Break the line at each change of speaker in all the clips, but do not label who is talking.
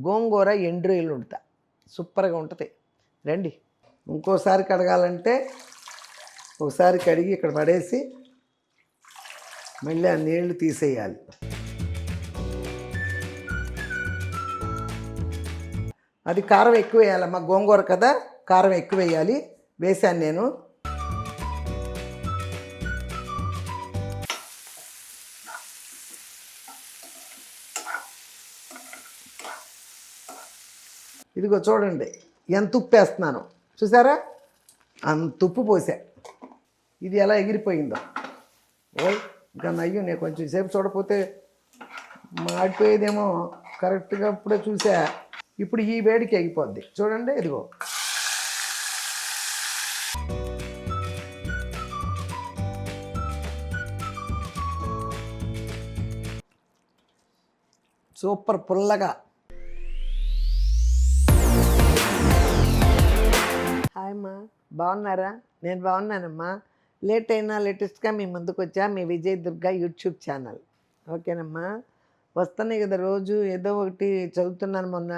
గోంగూర ఎండ్రొయ్యలు వండుతా, సూపర్గా ఉంటుంది. రండి. ఇంకోసారి కడగాలంటే ఒకసారి కడిగి ఇక్కడ పడేసి మళ్ళీ ఆ నీళ్లు తీసేయాలి. అది కారం ఎక్కువ వేయాలమ్మా, గోంగూర కదా, కారం ఎక్కువ వేయాలి. వేసాను నేను. ఇదిగో చూడండి ఎంత ఉప్పు వేస్తున్నాను, చూసారా? అంత ఉప్పు పోసా. ఇది ఎలా ఎగిరిపోయిందో. ఓయ్ ఇంకా నయ్యం, నేను కొంచెం సేపు చూడకపోతే మాడిపోయేదేమో. కరెక్ట్గా ఇప్పుడే చూసా. ఇప్పుడు ఈ వేడికి ఎగిపోద్ది. చూడండి ఇదిగో. సూపర్ పుల్లగా. హాయ్ అమ్మా, బాగున్నారా? నేను బాగున్నానమ్మా. లేట్ అయినా లేటెస్ట్గా మీ ముందుకు వచ్చా, మీ విజయ్ దుర్గా యూట్యూబ్ ఛానల్. ఓకేనమ్మా. వస్తున్నాయి కదా రోజు ఏదో ఒకటి చదువుతున్నాను. మొన్న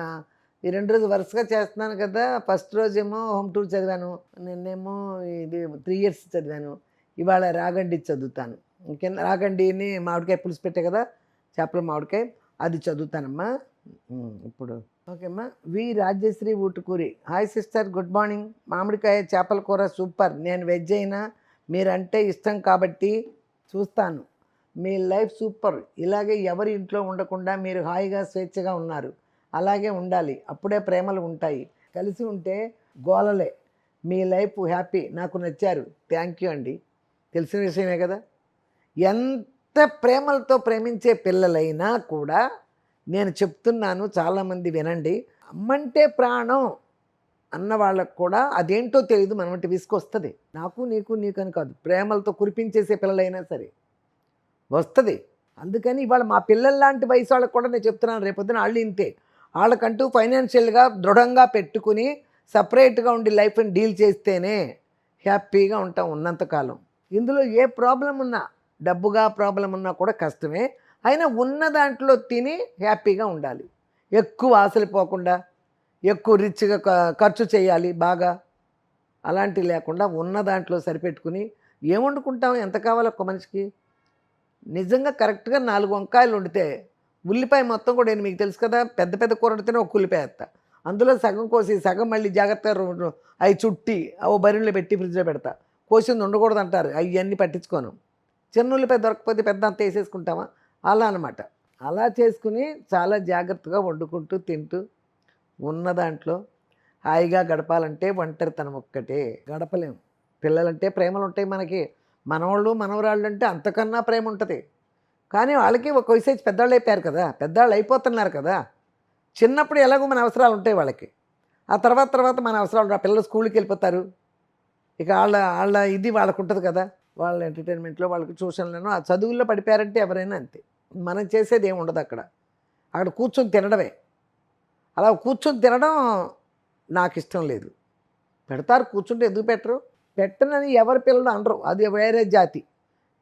ఈ 2 రోజులు వరుసగా చేస్తున్నాను కదా. ఫస్ట్ రోజేమో హోమ్ టూర్ చదివాను, నిన్నేమో ఇది 3 years చదివాను. ఇవాళ రాగండి చదువుతాను. ఇంకేం రాగండిని మామిడికాయ పులుసు పెట్టే కదా, చేపల మామిడికాయ, అది చదువుతానమ్మా ఇప్పుడు. ఓకేమ్మా. V Rajyasri Ootukuri. Hi sister, good morning. మామిడికాయ చేపల కూర సూపర్. నేను వెజ్ అయినా మీరంటే ఇష్టం కాబట్టి చూస్తాను. మీ లైఫ్ సూపర్. ఇలాగే ఎవరి ఇంట్లో ఉండకుండా మీరు హాయిగా స్వేచ్ఛగా ఉన్నారు. అలాగే ఉండాలి, అప్పుడే ప్రేమలు ఉంటాయి. కలిసి ఉంటే గోలలే. మీ లైఫ్ హ్యాపీ, నాకు నచ్చారు. థ్యాంక్ యూ అండి. తెలిసిన విషయమే కదా. ఎంత ప్రేమలతో ప్రేమించే పిల్లలైనా కూడా నేను చెప్తున్నాను, చాలామంది వినండి. అమ్మంటే ప్రాణం అన్న వాళ్ళకు కూడా అదేంటో తెలియదు, మనం అంటే విసుకొస్తుంది. నాకు నీకు నీకని కాదు, ప్రేమలతో కురిపించేసే పిల్లలైనా సరే వస్తుంది. అందుకని ఇవాళ మా పిల్లల లాంటి వయసు వాళ్ళకి కూడా నేను చెప్తున్నాను, రేపొద్దున వాళ్ళు ఇంతే. వాళ్ళకంటూ ఫైనాన్షియల్గా దృఢంగా పెట్టుకుని సపరేట్గా ఉండి లైఫ్ని డీల్ చేస్తేనే హ్యాపీగా ఉంటాం ఉన్నంతకాలం. ఇందులో ఏ ప్రాబ్లం ఉన్నా, డబ్బుగా ప్రాబ్లం ఉన్నా కూడా కష్టమే. అయినా ఉన్న దాంట్లో తిని హ్యాపీగా ఉండాలి. ఎక్కువ ఆశలు పోకుండా, ఎక్కువ రిచ్గా ఖర్చు చేయాలి బాగా, అలాంటివి లేకుండా ఉన్న దాంట్లో సరిపెట్టుకుని ఏం వండుకుంటాం, ఎంత కావాలో ఒక మనిషికి. నిజంగా కరెక్ట్గా 4 వంకాయలు వండితే ఉల్లిపాయ మొత్తం కూడా, నేను మీకు తెలుసు కదా, పెద్ద పెద్ద కూర వండితేనే ఒక ఉల్లిపాయ వేస్తా. అందులో సగం కోసి సగం మళ్ళీ జాగ్రత్తగా అవి చుట్టి ఓ బరిలో పెట్టి ఫ్రిడ్జ్లో పెడతా. కోసింది ఉండకూడదు అంటారు, అవన్నీ పట్టించుకోను. చిన్న ఉల్లిపాయ దొరకకపోతే పెద్ద అంత వేసేసుకుంటామా, అలా అనమాట. అలా చేసుకుని చాలా జాగ్రత్తగా వండుకుంటూ తింటూ ఉన్న దాంట్లో హాయిగా గడపాలంటే ఒంటరితనం ఒక్కటే, గడపలేము. పిల్లలంటే ప్రేమలు ఉంటాయి మనకి, మనవాళ్ళు మనవరాళ్ళు అంటే అంతకన్నా ప్రేమ ఉంటుంది. కానీ వాళ్ళకి ఒక వయసు పెద్దవాళ్ళు అయిపోయారు కదా, పెద్దవాళ్ళు అయిపోతున్నారు కదా. చిన్నప్పుడు ఎలాగో మన అవసరాలు ఉంటాయి వాళ్ళకి, ఆ తర్వాత మన అవసరాలు. పిల్లలు స్కూల్కి వెళ్ళిపోతారు, ఇక వాళ్ళ ఇది వాళ్ళకు ఉంటుంది కదా. వాళ్ళ ఎంటర్టైన్మెంట్లో, వాళ్ళకి ట్యూషన్లను, ఆ చదువుల్లో పడిపోయారంటే ఎవరైనా అంతే. మనం చేసేది ఏమి ఉండదు అక్కడ. అక్కడ కూర్చొని తినడమే. అలా కూర్చొని తినడం నాకు ఇష్టం లేదు. పెడతారు, కూర్చుంటే ఎందుకు పెట్టరు? పెట్టనని ఎవరి పిల్లలు అనరు, అది వేరే జాతి.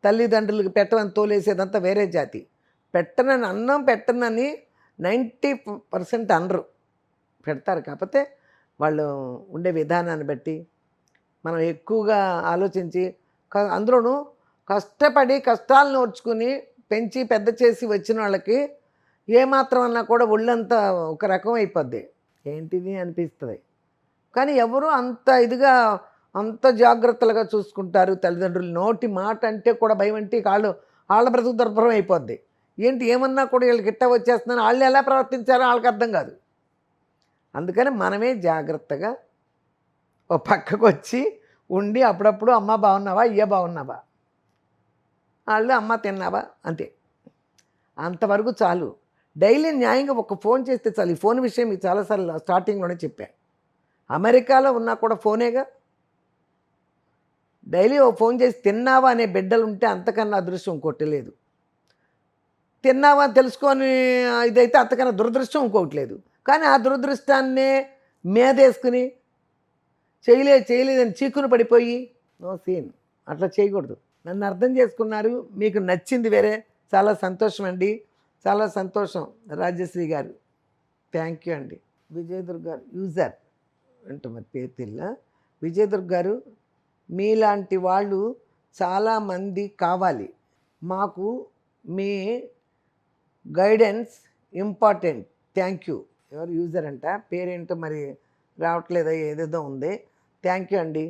తల్లిదండ్రులకు పెట్టమని తోలేసేదంతా వేరే జాతి. పెట్టనని అన్నం పెట్టనని 90% అనరు, పెడతారు. కాకపోతే వాళ్ళు ఉండే విధానాన్ని బట్టి మనం ఎక్కువగా ఆలోచించి, అందులోనూ కష్టపడి కష్టాలను ఓర్చుకుని పెంచి పెద్ద చేసి వచ్చిన వాళ్ళకి ఏమాత్రం అన్నా కూడా ఒళ్ళంతా ఒక రకం అయిపోద్ది, ఏంటిది అనిపిస్తుంది. కానీ ఎవరు అంత ఇదిగా అంత జాగ్రత్తలుగా చూసుకుంటారు తల్లిదండ్రులు. నోటి మాట అంటే కూడా భయం, అంటే వాళ్ళ బ్రతుకు దుర్భరం అయిపోద్ది. ఏంటి ఏమన్నా కూడా వీళ్ళకి గిట్ట వచ్చేస్తున్నాను, వాళ్ళు ఎలా ప్రవర్తించారో వాళ్ళకి అర్థం కాదు. అందుకని మనమే జాగ్రత్తగా ఓ పక్కకు వచ్చి ఉండి అప్పుడప్పుడు అమ్మ బాగున్నావా, అయ్యా బాగున్నావా, వాళ్ళు అమ్మ తిన్నావా, అంతే. అంతవరకు చాలు. డైలీ న్యాయంగా ఒక ఫోన్ చేస్తే చాలు. ఈ ఫోన్ విషయం మీకు చాలాసార్లు స్టార్టింగ్లోనే చెప్పాను. అమెరికాలో ఉన్నా కూడా ఫోనేగా. డైలీ ఓ ఫోన్ చేసి తిన్నావా అనే బిడ్డలు ఉంటే అంతకన్నా అదృష్టం ఇంకోటి లేదు. తిన్నావా తెలుసుకొని ఇదైతే అంతకన్నా దురదృష్టం ఇంకొకటి లేదు. కానీ ఆ దురదృష్టాన్నే మేదేసుకుని చేయలేదని చీకును పడిపోయి నో సీన్, అట్లా చేయకూడదు. నన్ను అర్థం చేసుకున్నారు, మీకు నచ్చింది వేరే. చాలా సంతోషం అండి, చాలా సంతోషం రాజ్యశ్రీ గారు. థ్యాంక్ యూ అండి. విజయదుర్గ గారు యూజర్ అంటే మరి పేరు తెల్ల. విజయదుర్గ గారు మీలాంటి వాళ్ళు చాలామంది కావాలి. మాకు మీ గైడెన్స్ ఇంపార్టెంట్. Thank you. ఎవరు యూజర్ అంట, పేరేంటో మరి రావట్లేదో ఏదేదో ఉంది. థ్యాంక్ యూ అండి.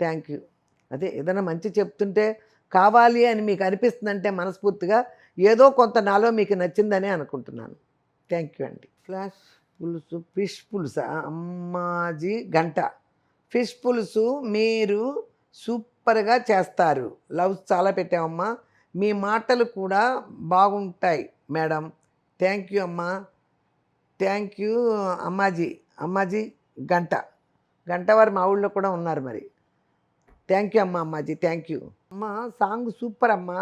Thank you. అదే ఏదైనా మంచి చెప్తుంటే కావాలి అని మీకు అనిపిస్తుందంటే మనస్ఫూర్తిగా ఏదో కొంత నాలో మీకు నచ్చిందని అనుకుంటున్నాను. థ్యాంక్ యూ అండి. ఫ్లాష్ పులుసు ఫిష్ పులుసా అమ్మాజీ గంట. ఫిష్ పులుసు మీరు సూపర్గా చేస్తారు. లవ్స్ చాలా పెట్టామమ్మా. మీ మాటలు కూడా బాగుంటాయి మేడం. థ్యాంక్ యూ అమ్మా. థ్యాంక్ యూ అమ్మాజీ. అమ్మాజీ గంట. గంట వారు మా ఊళ్ళో కూడా ఉన్నారు మరి. థ్యాంక్ యూ అమ్మా అమ్మాజీ. థ్యాంక్ యూ అమ్మా. సాంగ్ సూపర్ అమ్మా.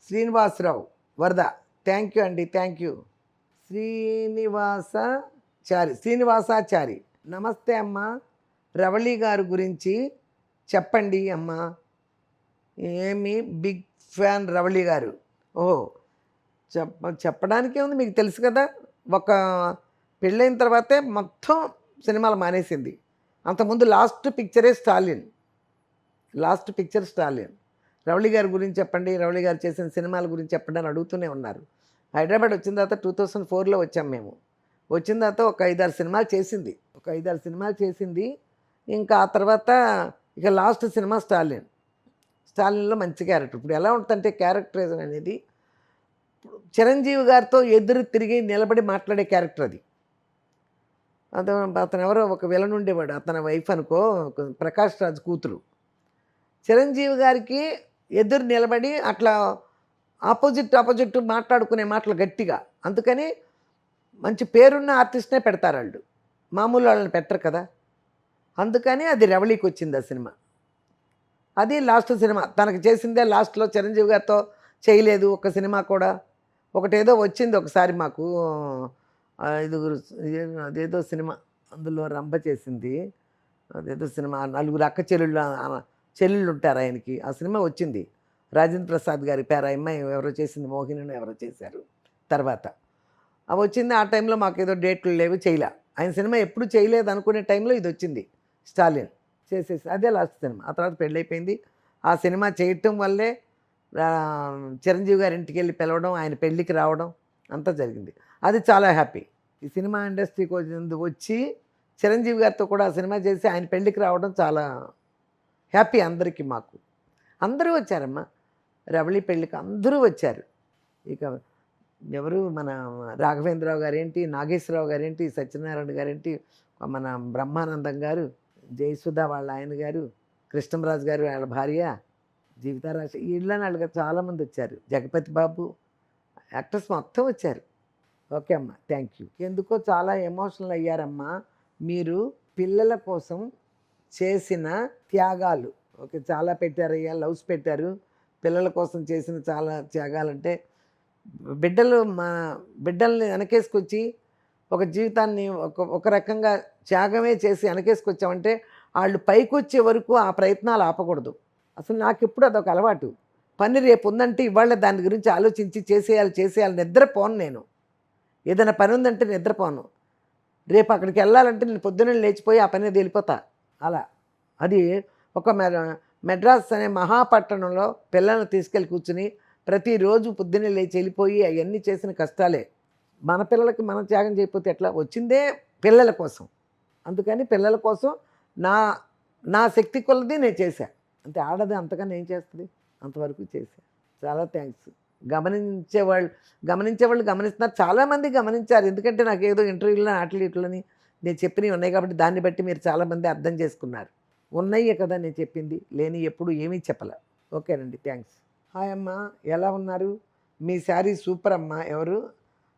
శ్రీనివాసరావు వరద. థ్యాంక్ యూ అండి. Thank you. శ్రీనివాసాచారి. నమస్తే అమ్మా. రవళి గారు గురించి చెప్పండి అమ్మా. ఏమి బిగ్ ఫ్యాన్ రవళి గారు. ఓహో, చెప్పడానికే ఉంది, మీకు తెలుసు కదా. ఒక పెళ్ళైన తర్వాతే మొత్తం సినిమాలు మానేసింది. అంతకుముందు లాస్ట్ పిక్చర్ స్టాలిన్. రవళి గారి గురించి చెప్పండి, రవళి గారు చేసిన సినిమాల గురించి చెప్పండి అని అడుగుతూనే ఉన్నారు. హైదరాబాద్ వచ్చిన తర్వాత 2004లో వచ్చాం మేము. వచ్చిన తర్వాత ఒక 5-6 సినిమాలు చేసింది. ఇంకా ఆ తర్వాత ఇక లాస్ట్ సినిమా స్టాలిన్లో మంచి క్యారెక్టర్. ఇప్పుడు ఎలా ఉంటుందంటే క్యారెక్టరైజేషన్ అనేది చిరంజీవి గారితో ఎదురు తిరిగి నిలబడి మాట్లాడే క్యారెక్టర్ అది. అతను ఎవరో ఒక విలన్ ఉండేవాడు, అతని వైఫ్ అనుకో, ప్రకాష్ రాజ్ కూతురు. చిరంజీవి గారికి ఎదురు నిలబడి అట్లా ఆపోజిట్ మాట్లాడుకునే మాటలు గట్టిగా. అందుకని మంచి పేరున్న ఆర్టిస్ట్నే పెడతారు వాళ్ళు, మామూలు వాళ్ళని పెట్టరు కదా. అందుకని అది రవళికి వచ్చింది ఆ సినిమా. అది లాస్ట్ సినిమా తనకు చేసిందే. లాస్ట్లో చిరంజీవి గారితో చేయలేదు ఒక సినిమా కూడా. ఒకటేదో వచ్చింది ఒకసారి మాకు, అదేదో సినిమా, అందులో రంభ చేసింది. అదేదో సినిమా, 4 అక్క చెల్లెళ్ళు ఉంటారు ఆయనకి. ఆ సినిమా వచ్చింది. రాజేంద్ర ప్రసాద్ గారి పేరు అమ్మాయి ఎవరో చేసింది, మోహిని ఎవరో చేశారు. తర్వాత అవి వచ్చింది. ఆ టైంలో మాకు ఏదో డేట్లు లేవు, చేయలే. ఆయన సినిమా ఎప్పుడు చేయలేదు అనుకునే టైంలో ఇది వచ్చింది స్టాలిన్. చేసేసి అదే లాస్ట్ సినిమా. ఆ తర్వాత పెళ్ళైపోయింది. ఆ సినిమా చేయటం వల్లే చిరంజీవి గారి ఇంటికి వెళ్ళి పిలవడం, ఆయన పెళ్ళికి రావడం అంతా జరిగింది. అది చాలా హ్యాపీ. ఈ సినిమా ఇండస్ట్రీకి వచ్చి చిరంజీవి గారితో కూడా ఆ సినిమా చేసి ఆయన పెళ్ళికి రావడం చాలా హ్యాపీ అందరికీ. మాకు అందరూ వచ్చారమ్మా రవళి పెళ్ళికి, అందరూ వచ్చారు. ఇక ఎవరు మన రాఘవేంద్రరావు గారేంటి, నాగేశ్వరరావు గారేంటి, సత్యనారాయణ గారేంటి, మన బ్రహ్మానందం గారు, జయసుధ వాళ్ళ ఆయన గారు, కృష్ణంరాజు గారు వాళ్ళ భార్య, జీవితారాశి, వీళ్ళని వాళ్ళకి చాలామంది వచ్చారు. జగపతి బాబు, యాక్టర్స్ మొత్తం వచ్చారు. ఓకే అమ్మా, థ్యాంక్ యూ. ఎందుకో చాలా ఎమోషనల్ అయ్యారమ్మా మీరు. పిల్లల కోసం చేసిన త్యాగాలు, ఓకే, చాలా పెట్టారయ్యా, లవ్స్ పెట్టారు. పిల్లల కోసం చేసిన చాలా త్యాగాలంటే బిడ్డల్ని వెనకేసుకొచ్చి ఒక జీవితాన్ని ఒక రకంగా త్యాగమే చేసి వెనకేసుకొచ్చామంటే వాళ్ళు పైకి వచ్చే వరకు ఆ ప్రయత్నాలు ఆపకూడదు. అసలు నాకు ఎప్పుడు అదొక అలవాటు. పని రేపు ఉందంటే ఇవాళ దాని గురించి ఆలోచించి చేసేయాలి. నిద్రపోను నేను. ఏదైనా పని ఉందంటే నిద్రపోను. రేపు అక్కడికి వెళ్ళాలంటే నేను పొద్దున్నే లేచిపోయి ఆ పని వెళ్ళిపోతా. అలా అది ఒక మెడ్రాస్ అనే మహాపట్టణంలో పిల్లల్ని తీసుకెళ్ళి కూర్చుని ప్రతిరోజు పొద్దున్నే లేచి వెళ్ళిపోయి అవన్నీ చేసిన కష్టాలే. మన పిల్లలకి మనం త్యాగం చేయకపోతే ఎట్లా? వచ్చిందే పిల్లల కోసం. అందుకని పిల్లల కోసం నా శక్తి కొలది నేను చేశా. అంతే. ఆడది అంతకన్నా ఏం చేస్తుంది? అంతవరకు చేశా. చాలా థ్యాంక్స్. గమనించేవాళ్ళు గమనిస్తున్నారు. చాలామంది గమనించారు. ఎందుకంటే నాకు ఏదో ఇంటర్వ్యూలో ఇట్లని నేను చెప్పినవి ఉన్నాయి కాబట్టి దాన్ని బట్టి మీరు చాలామంది అర్థం చేసుకున్నారు. ఉన్నాయే కదా నేను చెప్పింది, లేని ఎప్పుడు ఏమీ చెప్పలే. ఓకేనండి, థ్యాంక్స్. హాయ్ అమ్మ, ఎలా ఉన్నారు? మీ శారీ సూపర్ అమ్మ. ఎవరు?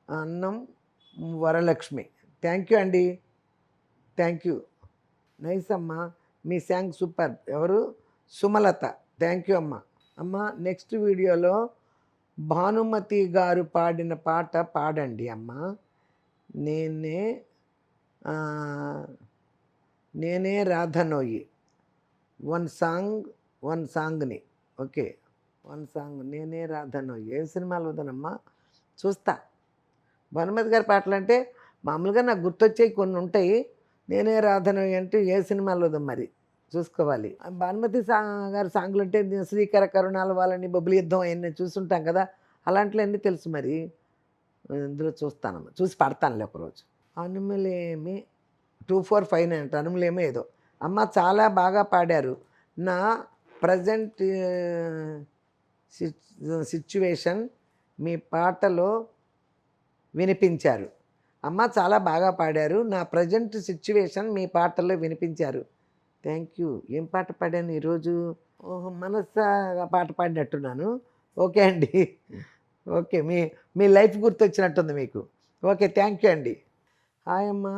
అన్నం వరలక్ష్మి. థ్యాంక్ యూ అండి. Thank you. నైస్ అమ్మ, మీ సాంగ్ సూపర్. ఎవరు? సుమలత. థ్యాంక్ యూ అమ్మ. అమ్మ, నెక్స్ట్ వీడియోలో భానుమతి గారు పాడిన పాట పాడండి అమ్మ. నేనే రాధనోయి. వన్ సాంగ్ని. Okay, one song. నేనే రాధనోయి. ఏ సినిమాలో వదనమ్మా? చూస్తా. భానుమతి గారి పాటలు అంటే మామూలుగా నాకు గుర్తొచ్చేవి కొన్ని ఉంటాయి. నేనే రాధను అంటే ఏ సినిమాలోదో మరి చూసుకోవాలి. భానుమతి గారి సాంగులు అంటే శ్రీకర కరుణాల వాళ్ళని బొబ్బిలి యుద్ధం అవన్నీ చూసుంటాం కదా, అలాంటివన్నీ తెలుసు మరి. ఇందులో చూస్తానమ్మా, చూసి పడతానులే ఒకరోజు. అనుములేమి 2459 అంట, అనుములేమి ఏదో. అమ్మ చాలా బాగా పాడారు. నా ప్రజెంట్ సిచ్యువేషన్ మీ పాటలో వినిపించారు. అమ్మ చాలా బాగా పాడారు. నా ప్రజెంట్ సిచ్యువేషన్ మీ పాటల్లో వినిపించారు. Thank you. ఏం పాట పాడాను ఈరోజు? ఓహో, మనస్సాగా పాట పాడినట్టున్నాను. ఓకే అండి. ఓకే, మీ మీ లైఫ్ గుర్తొచ్చినట్టుంది మీకు. ఓకే, థ్యాంక్ యూ అండి. హాయ్ అమ్మా,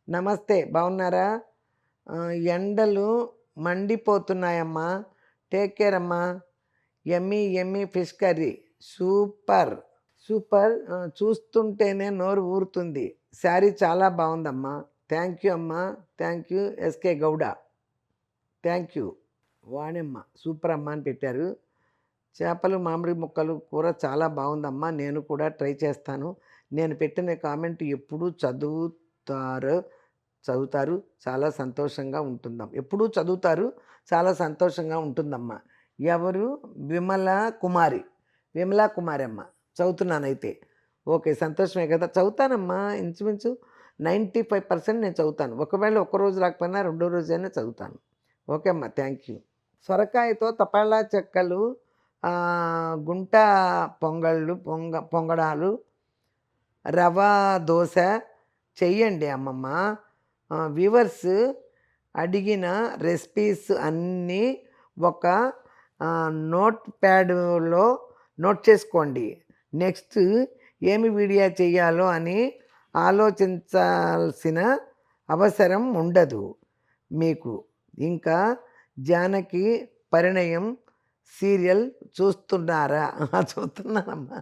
నమస్తే, బాగున్నారా? ఎండలు మండిపోతున్నాయమ్మా, టేక్ కేర్ అమ్మా. Yummy yummy fish curry, super super. చూస్తుంటేనే నోరు ఊరుతుంది. శారీ చాలా బాగుందమ్మా. థ్యాంక్ యూ అమ్మా, thank you. SK Gowda, thank you. Vanemma super అమ్మ అని పెట్టారు. చేపలు మామిడి ముక్కలు కూర చాలా బాగుందమ్మా, నేను కూడా ట్రై చేస్తాను. నేను పెట్టిన కామెంట్ ఎప్పుడూ చదువుతారు, చాలా సంతోషంగా ఉంటుందమ్మా. ఎప్పుడూ చదువుతారు, చాలా సంతోషంగా ఉంటుందమ్మా. ఎవరు? విమలా కుమారి అమ్మ. చదువుతున్నానైతే. ఓకే, సంతోషమే కదా. చదువుతానమ్మా, ఇంచుమించు 95% నేను చదువుతాను. ఒకవేళ ఒక్కరోజు రాకపోయినా రెండో రోజైనా చదువుతాను. ఓకే అమ్మా, థ్యాంక్ యూ. సొరకాయతో తపాలా చెక్కలు, గుంట పొంగడాలు, రవా దోశ చెయ్యండి అమ్మమ్మ. వ్యూవర్స్ అడిగిన రెసిపీస్ అన్నీ ఒక నోట్ ప్యాడ్లో నోట్ చేసుకోండి. నెక్స్ట్ ఏమి వీడియో చేయాలో అని ఆలోచించాల్సిన అవసరం ఉండదు మీకు. ఇంకా జానకి పరిణయం సీరియల్ చూస్తున్నారా? చూస్తున్నానమ్మా.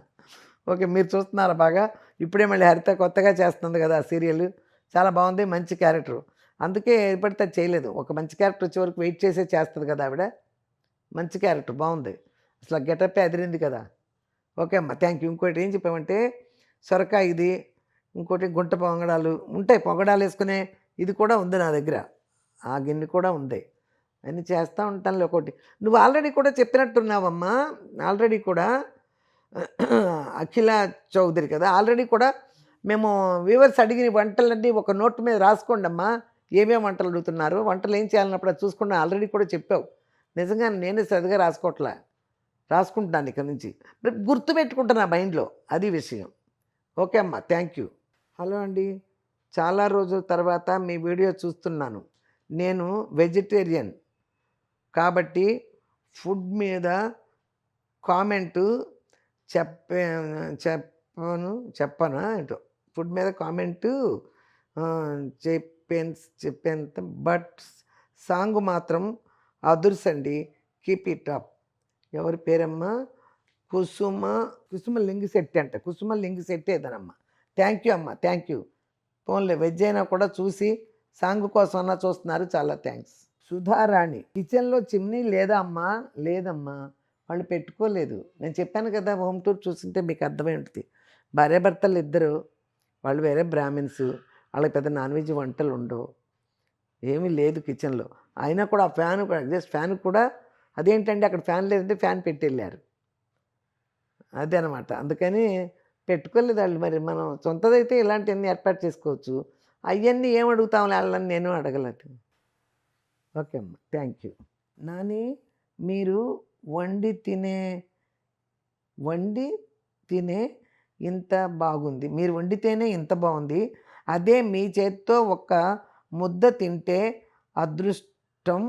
ఓకే, మీరు చూస్తున్నారా బాగా? ఇప్పుడే మళ్ళీ హరిత కొత్తగా చేస్తుంది కదా ఆ సీరియల్, చాలా బాగుంది, మంచి క్యారెక్టర్. అందుకే పడితే చేయలేదు. ఒక మంచి క్యారెక్టర్ వచ్చే వరకు వెయిట్ చేసే చేస్తుంది కదా ఆవిడ. మంచి క్యారెక్టర్, బాగుంది. అసలు గెటప్పే అదిరింది కదా. ఓకే అమ్మ, థ్యాంక్ యూ. ఇంకోటి ఏం చెప్పామంటే, సొరకాయ ఇది, ఇంకోటి గుంట పొంగడాలు ఉంటాయి, పొంగడాలు వేసుకునే ఇది కూడా ఉంది నా దగ్గర, ఆ గిన్నె కూడా ఉంది. అన్నీ చేస్తూ ఉంటానులే. ఒకటి నువ్వు ఆల్రెడీ కూడా చెప్పినట్టున్నావమ్మా, ఆల్రెడీ కూడా అఖిల చౌదరి కదా, ఆల్రెడీ కూడా మేము వ్యూవర్స్ అడిగిన వంటలన్నీ ఒక నోట్ మీద రాసుకోండి అమ్మా. ఏమేమి వంటలు అడుగుతున్నారు, వంటలు ఏం చేయాలన్నప్పుడు అది చూసుకున్నా ఆల్రెడీ కూడా చెప్పావు. నిజంగా నేనే సరిగా రాసుకుంటున్నాను ఇక్కడ నుంచి, గుర్తుపెట్టుకుంటున్నా మైండ్లో, అది విషయం. ఓకే అమ్మా, థ్యాంక్ యూ. హలో అండి, చాలా రోజుల తర్వాత మీ వీడియో చూస్తున్నాను. నేను వెజిటేరియన్ కాబట్టి ఫుడ్ మీద కామెంటు చెప్పను ఏంటో, ఫుడ్ మీద కామెంటు చెప్పేంత, బట్ సాంగ్ మాత్రం అదుర్సండి, కీప్ ఇట్ అప్. ఎవరి పేరమ్మా? కుసుమ లింగిశెట్టి అంట, కుసుమ లింగిశెట్టి ఏదనమ్మా. థ్యాంక్ యూ అమ్మ, థ్యాంక్ యూ. ఫోన్లే వెజ్ అయినా కూడా చూసి సాంగ్ కోసం అన్నా చూస్తున్నారు, చాలా థ్యాంక్స్. సుధారాణి, కిచెన్లో చిమ్నీ లేదా అమ్మా? లేదమ్మా, వాళ్ళు పెట్టుకోలేదు. నేను చెప్పాను కదా, హోమ్ టూర్ చూస్తుంటే మీకు అర్థమై ఉంటుంది. భార్యాభర్తలు ఇద్దరు, వాళ్ళు వేరే బ్రాహ్మిన్స్, వాళ్ళకి పెద్ద నాన్ వెజ్ వంటలు ఉండవు, ఏమీ లేదు కిచెన్లో. అయినా కూడా ఆ ఫ్యాన్, జస్ట్ ఫ్యాన్ కూడా అదేంటండి అక్కడ ఫ్యాన్ లేదంటే ఫ్యాన్ పెట్టి వెళ్ళారు, అదే అనమాట. అందుకని పెట్టుకోలేదు వాళ్ళు. మరి మనం సొంతదైతే ఇలాంటివన్నీ ఏర్పాటు చేసుకోవచ్చు, అవన్నీ ఏం అడుగుతాం వాళ్ళని, నేను అడగలేదు. ఓకే అమ్మ, థ్యాంక్ యూ. నాని, మీరు వండి తినే ఇంత బాగుంది, మీరు వండితేనే ఇంత బాగుంది, అదే మీ చేత్తో ఒక ముద్ద తింటే అదృష్టం.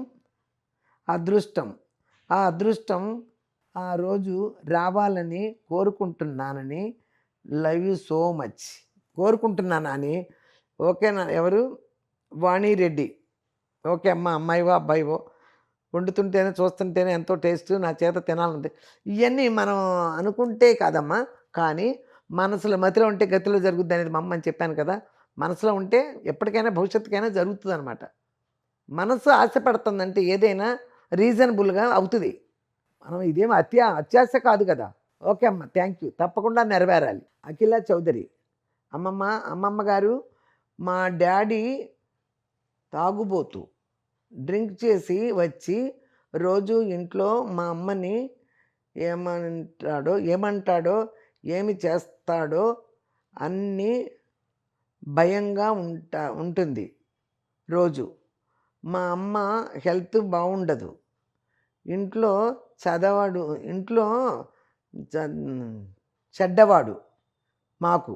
ఆ అదృష్టం ఆ రోజు రావాలని కోరుకుంటున్నానని. Love you so much. కోరుకుంటున్నాను అని. ఓకేనా? ఎవరు? వాణిరెడ్డి. ఓకే అమ్మ, అమ్మాయివో అబ్బాయివో, వండుతుంటేనే చూస్తుంటేనే ఎంతో టేస్ట్, నా చేత తినాలంటే. ఇవన్నీ మనం అనుకుంటే కాదమ్మా, కానీ మనసులో మతిలో ఉంటే గతిలో జరుగుద్ది అనేది మా అమ్మ అని చెప్పాను కదా. మనసులో ఉంటే ఎప్పటికైనా భవిష్యత్తుకైనా జరుగుతుంది అనమాట. మనసు ఆశపడుతుందంటే ఏదైనా రీజనబుల్గా అవుతుంది. మనం ఇదేం అత్యాశ కాదు కదా. ఓకే అమ్మ, థ్యాంక్ యూ. తప్పకుండా నెరవేరాలి. అఖిల చౌదరి, అమ్మమ్మ గారు మా డాడీ తాగుబోతు, డ్రింక్ చేసి వచ్చి రోజు ఇంట్లో మా అమ్మని ఏమంటాడో ఏమి చేస్తాడో అన్నీ భయంగా ఉంటుంది రోజు. మా అమ్మ హెల్త్ బాగుండదు, ఇంట్లో చెడ్డవాడు మాకు.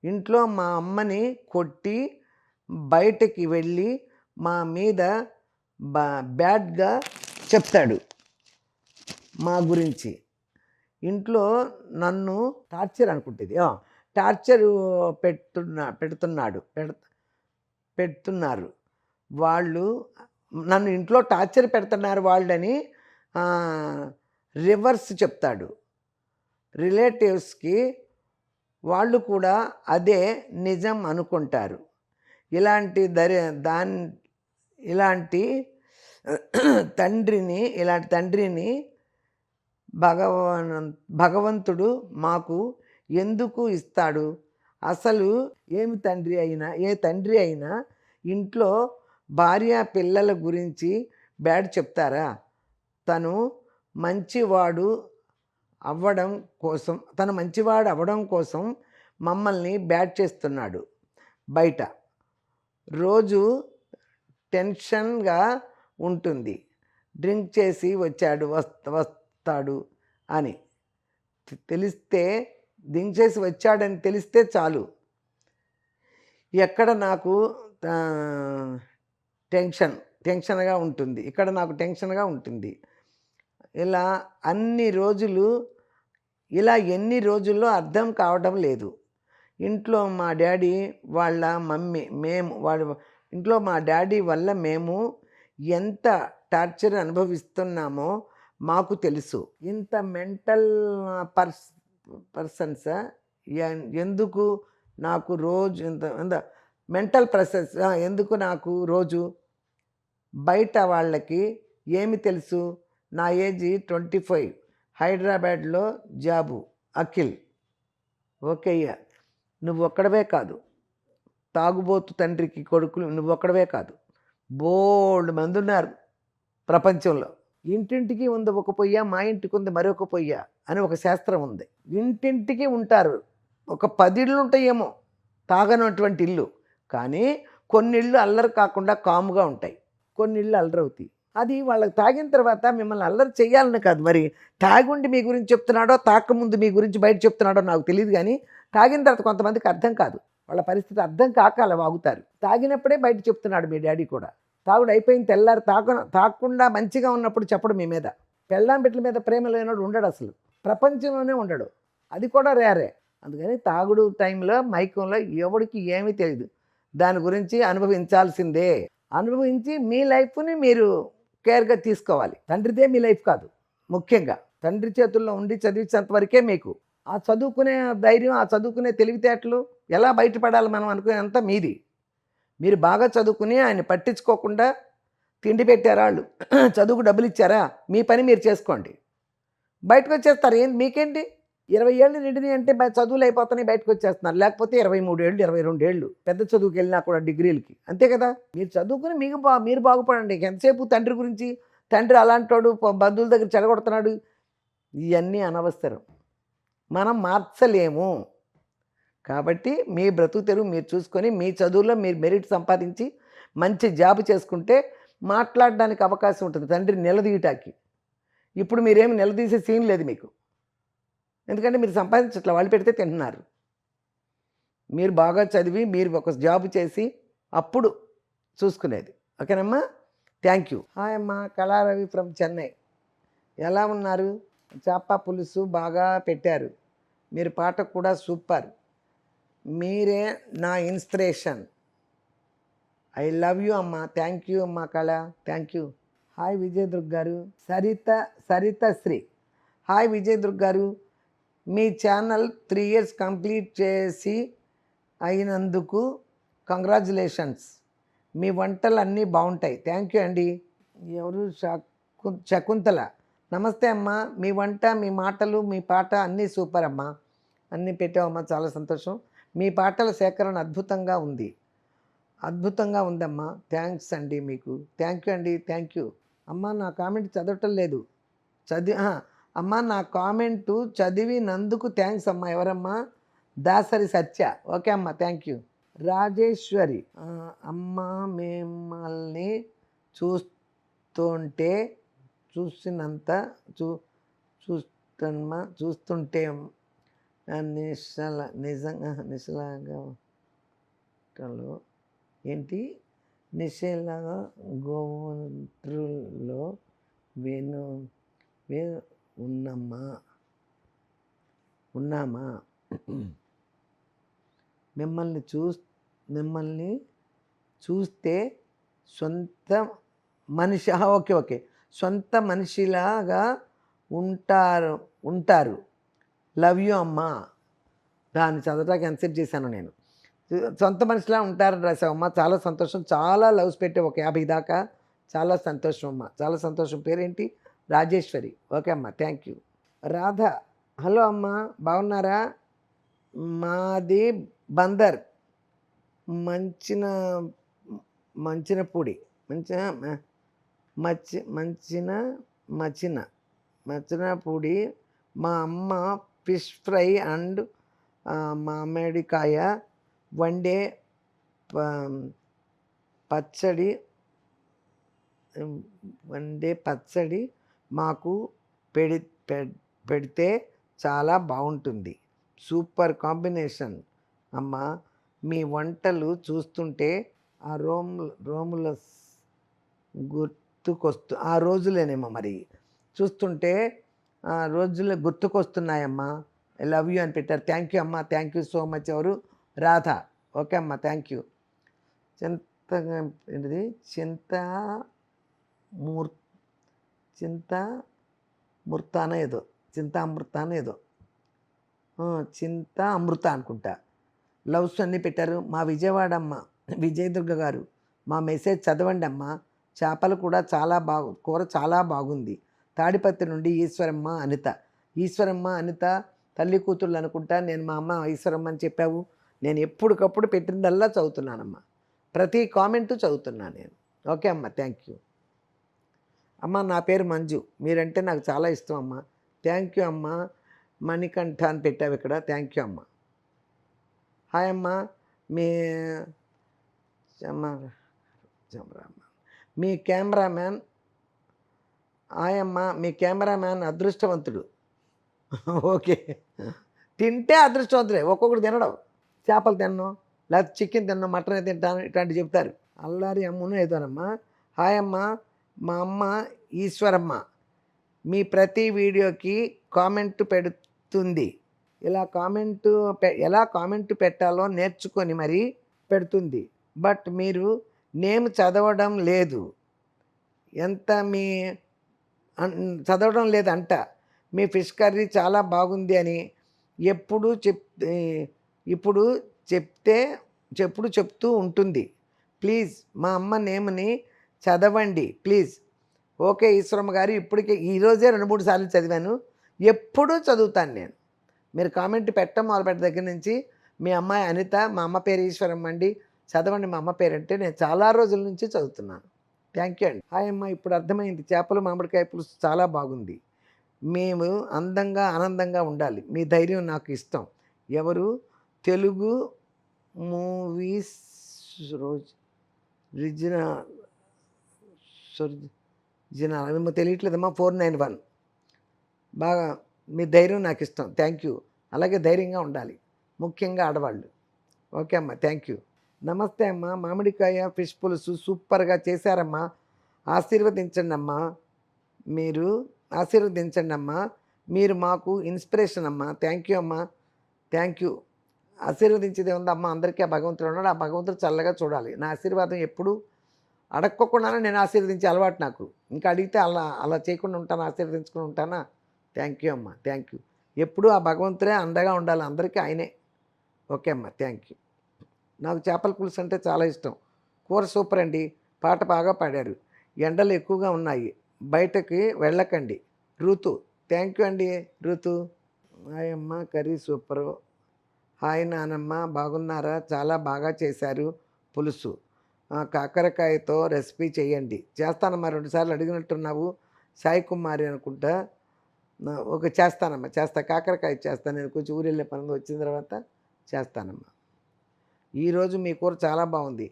ఇంట్లో మా అమ్మని కొట్టి బయటకి వెళ్ళి మా మీద బ్యాడ్గా చెప్తాడు మా గురించి. ఇంట్లో నన్ను టార్చర్ అనుకుంటుంది, టార్చర్ పెడుతున్నారు వాళ్ళు, నన్ను ఇంట్లో టార్చర్ పెడుతున్నారు వాళ్ళని రివర్స్ చెప్తాడు. రిలేటివ్స్కి వాళ్ళు కూడా అదే నిజం అనుకుంటారు. ఇలాంటి తండ్రిని భగవంతుడు మాకు ఎందుకు ఇస్తాడు? అసలు ఏ తండ్రి అయినా ఇంట్లో భార్య పిల్లల గురించి బ్యాడ్ చెప్తారా? తను మంచివాడు అవ్వడం కోసం మమ్మల్ని బ్యాడ్ చేస్తున్నాడు. బయట రోజు టెన్షన్గా ఉంటుంది, డ్రింక్ చేసి వస్తాడు అని తెలిస్తే చాలు ఎక్కడ నాకు టెన్షన్గా ఉంటుంది, ఇక్కడ నాకు టెన్షన్గా ఉంటుంది. ఇలా ఎన్ని రోజుల్లో అర్థం కావడం లేదు. ఇంట్లో మా డాడీ వల్ల మేము ఎంత టార్చర్ అనుభవిస్తున్నామో మాకు తెలుసు. ఇంత మెంటల్ పర్సన్స్ ఎందుకు నాకు రోజు ఎందుకు నాకు రోజు? బయట వాళ్ళకి ఏమి తెలుసు? నా ఏజ్ 25, హైదరాబాద్లో జాబు, అఖిల్. ఓకే అయ్యా, నువ్వు ఒక్కడవే కాదు, తాగుబోతు తండ్రికి కొడుకులు నువ్వు ఒక్కడవే కాదు, బోల్డ్ మంది ఉన్నారు ప్రపంచంలో. ఇంటింటికి ఉంది ఒక పొయ్య, మా ఇంటికి ఉంది మరొక పొయ్య అని ఒక శాస్త్రం ఉంది. ఇంటింటికి ఉంటారు, ఒక 10 ఇళ్ళు ఉంటాయేమో తాగనటువంటి ఇల్లు. కానీ కొన్ని ఇళ్ళు అల్లరి కాకుండా కాముగా ఉంటాయి, కొన్ని ఇళ్ళు అల్లరి అవుతాయి. అది వాళ్ళకి తాగిన తర్వాత మిమ్మల్ని అల్లరి చేయాలని కాదు. మరి తాగుండి మీ గురించి చెప్తున్నాడో తాకముందు మీ గురించి బయట చెప్తున్నాడో నాకు తెలియదు. కానీ తాగిన తర్వాత కొంతమందికి అర్థం కాదు, వాళ్ళ పరిస్థితి అర్థం కాక అలా వాగుతారు. తాగినప్పుడే బయట చెప్తున్నాడు మీ డాడీ కూడా. తాగుడు అయిపోయిన తెల్లారి తాగకుండా మంచిగా ఉన్నప్పుడు చెప్పడు మీ మీద. పెళ్ళాం బిడ్డల మీద ప్రేమ లేనోడు ఉండడు, అసలు ప్రపంచంలోనే ఉండడు. అది కూడా రేరే. అందుకని తాగుడు టైంలో మైకంలో ఎవడికి ఏమీ తెలియదు, దాని గురించి అనుభవించాల్సిందే. అనుభవించి మీ లైఫ్ని మీరు కేర్గా తీసుకోవాలి. తండ్రిదే మీ లైఫ్ కాదు. ముఖ్యంగా తండ్రి చేతుల్లో ఉండి చదివించేంత వరకే మీకు ఆ చదువుకునే ధైర్యం, ఆ చదువుకునే తెలివితేటలు ఎలా బయటపడాలి మనం అనుకునేంత మీది. మీరు బాగా చదువుకుని ఆయన పట్టించుకోకుండా తిండి పెట్టారా వాళ్ళు, చదువుకు డబ్బులు ఇచ్చారా, మీ పని మీరు చేసుకోండి, బయటకు వచ్చేస్తారు. మీకేంటి 20 ఏళ్ళు నిండిని అంటే చదువులు అయిపోతున్నాయి, బయటకు వచ్చేస్తున్నారు. లేకపోతే 23 ఏళ్ళు 22 ఏళ్ళు పెద్ద చదువుకి వెళ్ళినా కూడా డిగ్రీలకి, అంతే కదా. మీరు చదువుకుని మీరు బాగుపడండి. ఎంతసేపు తండ్రి గురించి, తండ్రి అలాంటోడు బంధువుల దగ్గర చెడగొడుతున్నాడు, ఇవన్నీ అనవసరం, మనం మార్చలేము. కాబట్టి మీ బ్రతుకు తెరువు మీరు చూసుకొని మీ చదువులో మీరు మెరిట్ సంపాదించి మంచి జాబ్ చేసుకుంటే మాట్లాడడానికి అవకాశం ఉంటుంది తండ్రి నిలదీయటానికి. ఇప్పుడు మీరేమి నిలదీసే సీన్ లేదు మీకు, ఎందుకంటే మీరు సంపాదించట్లా, వాళ్ళు పెడితే తింటున్నారు. మీరు బాగా చదివి మీరు ఒక జాబ్ చేసి అప్పుడు చూసుకునేది. ఓకేనమ్మా, థ్యాంక్ యూ. హాయ్ అమ్మా, కళారవి ఫ్రమ్ చెన్నై. ఎలా ఉన్నారు? చేప పులుసు బాగా పెట్టారు, మీరు పాట కూడా సూపర్, మీరే నా ఇన్స్పిరేషన్. ఐ లవ్ యూ అమ్మా. థ్యాంక్ యూ అమ్మా కళ, థ్యాంక్ యూ. హాయ్ విజయదుర్గ్ గారు. సరిత శ్రీ. హాయ్ విజయదుర్గ్ గారు, మీ ఛానల్ 3 years కంప్లీట్ చేసి అయినందుకు కంగ్రాచులేషన్స్. మీ వంటలు అన్నీ బాగుంటాయి. థ్యాంక్ యూ అండి. ఎవరు? శకుంతల. నమస్తే అమ్మా, మీ వంట, మీ మాటలు, మీ పాట అన్నీ సూపర్ అమ్మా. అన్నీ పెట్టావమ్మా, చాలా సంతోషం. మీ పాటల సేకరణ అద్భుతంగా ఉంది. అద్భుతంగా ఉందమ్మా, థ్యాంక్స్ అండి మీకు, థ్యాంక్ యూ అండి, థ్యాంక్ యూ. అమ్మ నా కామెంట్ చదవటం లేదు, అమ్మ నా కామెంటు చదివినందుకు థ్యాంక్స్ అమ్మా. ఎవరమ్మా? దాసరి సత్య. ఓకే అమ్మా, థ్యాంక్ యూ. రాజేశ్వరి, అమ్మ మిమ్మల్ని చూస్తుంటే చూసినంత చూస్తుంటే నిజంగా నిశలాగా ఏంటి నిశలాగా గోవంతులో ఉన్నామా మిమ్మల్ని చూస్తే సొంత మనిషి, ఓకే, సొంత మనిషిలాగా ఉంటారు. లవ్ యూ అమ్మా. దాన్ని చదవటానికి ఎన్సెప్ట్ చేశాను నేను. సొంత మనిషిలా ఉంటారని రాసావమ్మా, చాలా సంతోషం. చాలా లవ్స్ పెట్టే ఒక 50 దాకా. చాలా సంతోషం అమ్మా, చాలా సంతోషం. పేరేంటి? రాజేశ్వరి. ఓకే అమ్మా, థ్యాంక్ యూ. రాధ, హలో అమ్మా, బాగున్నారా? మాది బందర్ మంచినపూడి మచ్చినపూడి. మా అమ్మ ఫిష్ ఫ్రై అండ్ మామిడికాయ వండే పచ్చడి మాకు పెడితే చాలా బాగుంటుంది. సూపర్ కాంబినేషన్ అమ్మా. మీ వంటలు చూస్తుంటే ఆ ఆ రోజులేనేమో మరి, చూస్తుంటే ఆ రోజులు గుర్తుకొస్తున్నాయమ్మా. ఐ లవ్ యూ అని పెట్టారు. థ్యాంక్ యూ అమ్మా, థ్యాంక్ యూ సో మచ్. ఎవరు? రాధ. ఓకే అమ్మా, థ్యాంక్ యూ. ఏంటిది? చింత అమృత అనుకుంటా. లవ్స్ అన్నీ పెట్టారు. మా విజయవాడ అమ్మ విజయదుర్గ గారు, మా మెసేజ్ చదవండి అమ్మా. చేపలు కూడా కూర చాలా బాగుంది. తాడిపత్రి నుండి ఈశ్వరమ్మ అనిత. ఈశ్వరమ్మ అనిత తల్లి కూతుళ్ళు అనుకుంటా. నేను మా అమ్మ ఈశ్వరమ్మ అని చెప్పావు. నేను ఎప్పటికప్పుడు పెట్టిందల్లా చదువుతున్నానమ్మా, ప్రతి కామెంటు చదువుతున్నాను నేను. ఓకే అమ్మ, థ్యాంక్ యూ. అమ్మ నా పేరు మంజు, మీరంటే నాకు చాలా ఇష్టం అమ్మ. థ్యాంక్ యూ అమ్మ. మణికంఠ అని పెట్టావు ఇక్కడ. థ్యాంక్ యూ అమ్మ. హాయ్ అమ్మ, మీ కెమెరామ్యాన్ హాయ్ అమ్మ, మీ కెమెరామ్యాన్ అదృష్టవంతుడు. ఓకే, తింటే అదృష్టవంతుడే. ఒక్కొక్కటి తినడం, చేపలు తిన్నాం, లేకపోతే చికెన్ తిన్నాం, మటన్ తింటాను, ఇట్లాంటివి చెప్తారు. అల్లారి అమ్మను ఏదోనమ్మా. హాయ్ అమ్మ, మా అమ్మ ఈశ్వరమ్మ మీ ప్రతి వీడియోకి కామెంట్ పెడుతుంది. ఎలా కామెంటు పెట్టాలో నేర్చుకొని మరీ పెడుతుంది. బట్ మీరు నేమ్ చదవడం లేదు. చదవడం లేదంట. మీ ఫిష్ కర్రీ చాలా బాగుంది అని ఎప్పుడు చెప్తూ ఉంటుంది. ప్లీజ్ మా అమ్మ నేమ్ని చదవండి ప్లీజ్. ఓకే ఈశ్వరమ్మ గారు, ఇప్పటికే ఈరోజే 2-3 సార్లు చదివాను. ఎప్పుడూ చదువుతాను నేను. మీరు కామెంట్ పెట్టడం మొదలుపెట్ట దగ్గర నుంచి మీ అమ్మాయి అనిత, మా అమ్మ పేరు ఈశ్వరమ్మ అండి, చదవండి మా అమ్మ పేరు అంటే నేను చాలా రోజుల నుంచి చదువుతున్నాను. థ్యాంక్ యూ అండి. హాయ్ అమ్మ, ఇప్పుడు అర్థమైంది. చేపలు మామిడికాయ పులుసు చాలా బాగుంది. మేము ఆనందంగా ఉండాలి. మీ ధైర్యం నాకు ఇష్టం. ఎవరు? తెలుగు మూవీస్ ఏమో తెలియట్లేదమ్మా. 491. బాగా మీ ధైర్యం నాకు ఇష్టం. Thank you. అలాగే ధైర్యంగా ఉండాలి, ముఖ్యంగా ఆడవాళ్ళు. ఓకే అమ్మ, థ్యాంక్ యూ. నమస్తే అమ్మ, మామిడికాయ ఫిష్ పులుసు సూపర్గా చేశారమ్మా. ఆశీర్వదించండి అమ్మా, మీరు మాకు ఇన్స్పిరేషన్ అమ్మా. థ్యాంక్ యూ అమ్మా, థ్యాంక్ యూ. ఆశీర్వదించేదే ఉంది అమ్మ. అందరికీ ఆ భగవంతుడు ఉన్నాడు. ఆ భగవంతుడు చల్లగా చూడాలి. నా ఆశీర్వాదం ఎప్పుడు అడక్కోకుండానే నేను ఆశీర్వదించే అలవాటు నాకు. ఇంకా అడిగితే అలా చేయకుండా ఉంటాను, ఆశీర్వదించుకుని ఉంటానా? థ్యాంక్ యూ అమ్మ, థ్యాంక్ యూ. ఎప్పుడూ ఆ భగవంతుడే అండగా ఉండాలి అందరికీ, ఆయనే. ఓకే అమ్మ, థ్యాంక్ యూ. నాకు చేపల పులుసు అంటే చాలా ఇష్టం. కూర సూపర్ అండి, పాట బాగా పాడారు. ఎండలు ఎక్కువగా ఉన్నాయి, బయటకి వెళ్ళకండి. ఋతు. థ్యాంక్ యూ అండి ఋతు. హాయ్ అమ్మ, కర్రీ సూపరు. హాయ్ నానమ్మ, బాగున్నారా? చాలా బాగా చేశారు పులుసు. కాకరకాయతో రెసిపీ చేయండి. చేస్తానమ్మా, 2 సార్లు అడిగినట్టున్నావు. సాయి కుమారి అనుకుంటా. చేస్తానమ్మా, కాకరకాయ చేస్తాను. నేను కొంచెం ఊరెళ్ళే పని ఉంది, వచ్చిన తర్వాత చేస్తానమ్మా. ఈరోజు మీ కూర చాలా బాగుంది.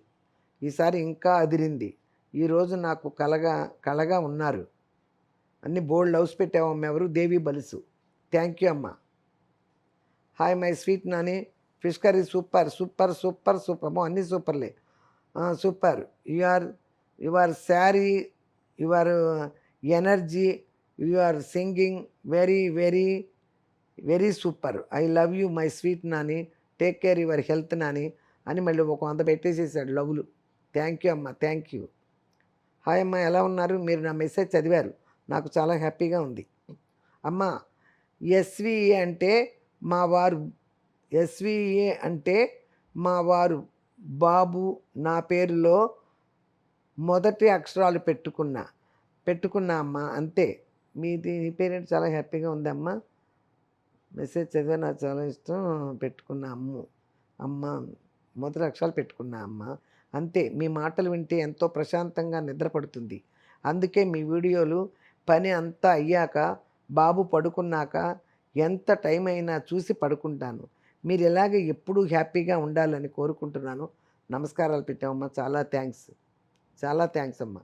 ఈసారి ఇంకా అదిరింది. ఈరోజు నాకు కళగా ఉన్నారు. అన్ని బోల్డ్ లవ్స్ పెట్టావమ్మ. ఎవరు? దేవి బలుసు. థ్యాంక్ యూ అమ్మా. Hi my sweet Nani, fish curry super super super super. అన్నీ సూపర్లే. Super. Your sari, your energy, your singing very very very super. I love you my sweet Nani, take care your health Nani అని మళ్ళీ ఒక 100 పెట్టేసేసాడు లవ్లు. థ్యాంక్ యూ అమ్మ, thank you. Hi అమ్మ, ఎలా ఉన్నారు? మీరు నా మెసేజ్ చదివారు, నాకు చాలా హ్యాపీగా ఉంది. అమ్మ, ఎస్విఏ అంటే మా వారు, ఎస్విఏ అంటే మా వారు బాబు నా పేరులో మొదటి అక్షరాలు పెట్టుకున్నా అమ్మ, అంతే. మీది నీ పేరేంటి? చాలా హ్యాపీగా ఉందమ్మా. మెసేజ్ చదివా, నాకు చాలా ఇష్టం. పెట్టుకున్న అమ్మ మొదటి అక్షరాలు పెట్టుకున్నా అమ్మ, అంతే. మీ మాటలు వింటే ఎంతో ప్రశాంతంగా నిద్రపడుతుంది. అందుకే మీ వీడియోలు పని అంతా అయ్యాక, బాబు పడుకున్నాక ఎంత టైం అయినా చూసి పడుకుంటాను. మీరు ఇలాగే ఎప్పుడూ హ్యాపీగా ఉండాలని కోరుకుంటున్నాను. నమస్కారాలు పెట్టామమ్మా. చాలా థ్యాంక్స్ అమ్మా.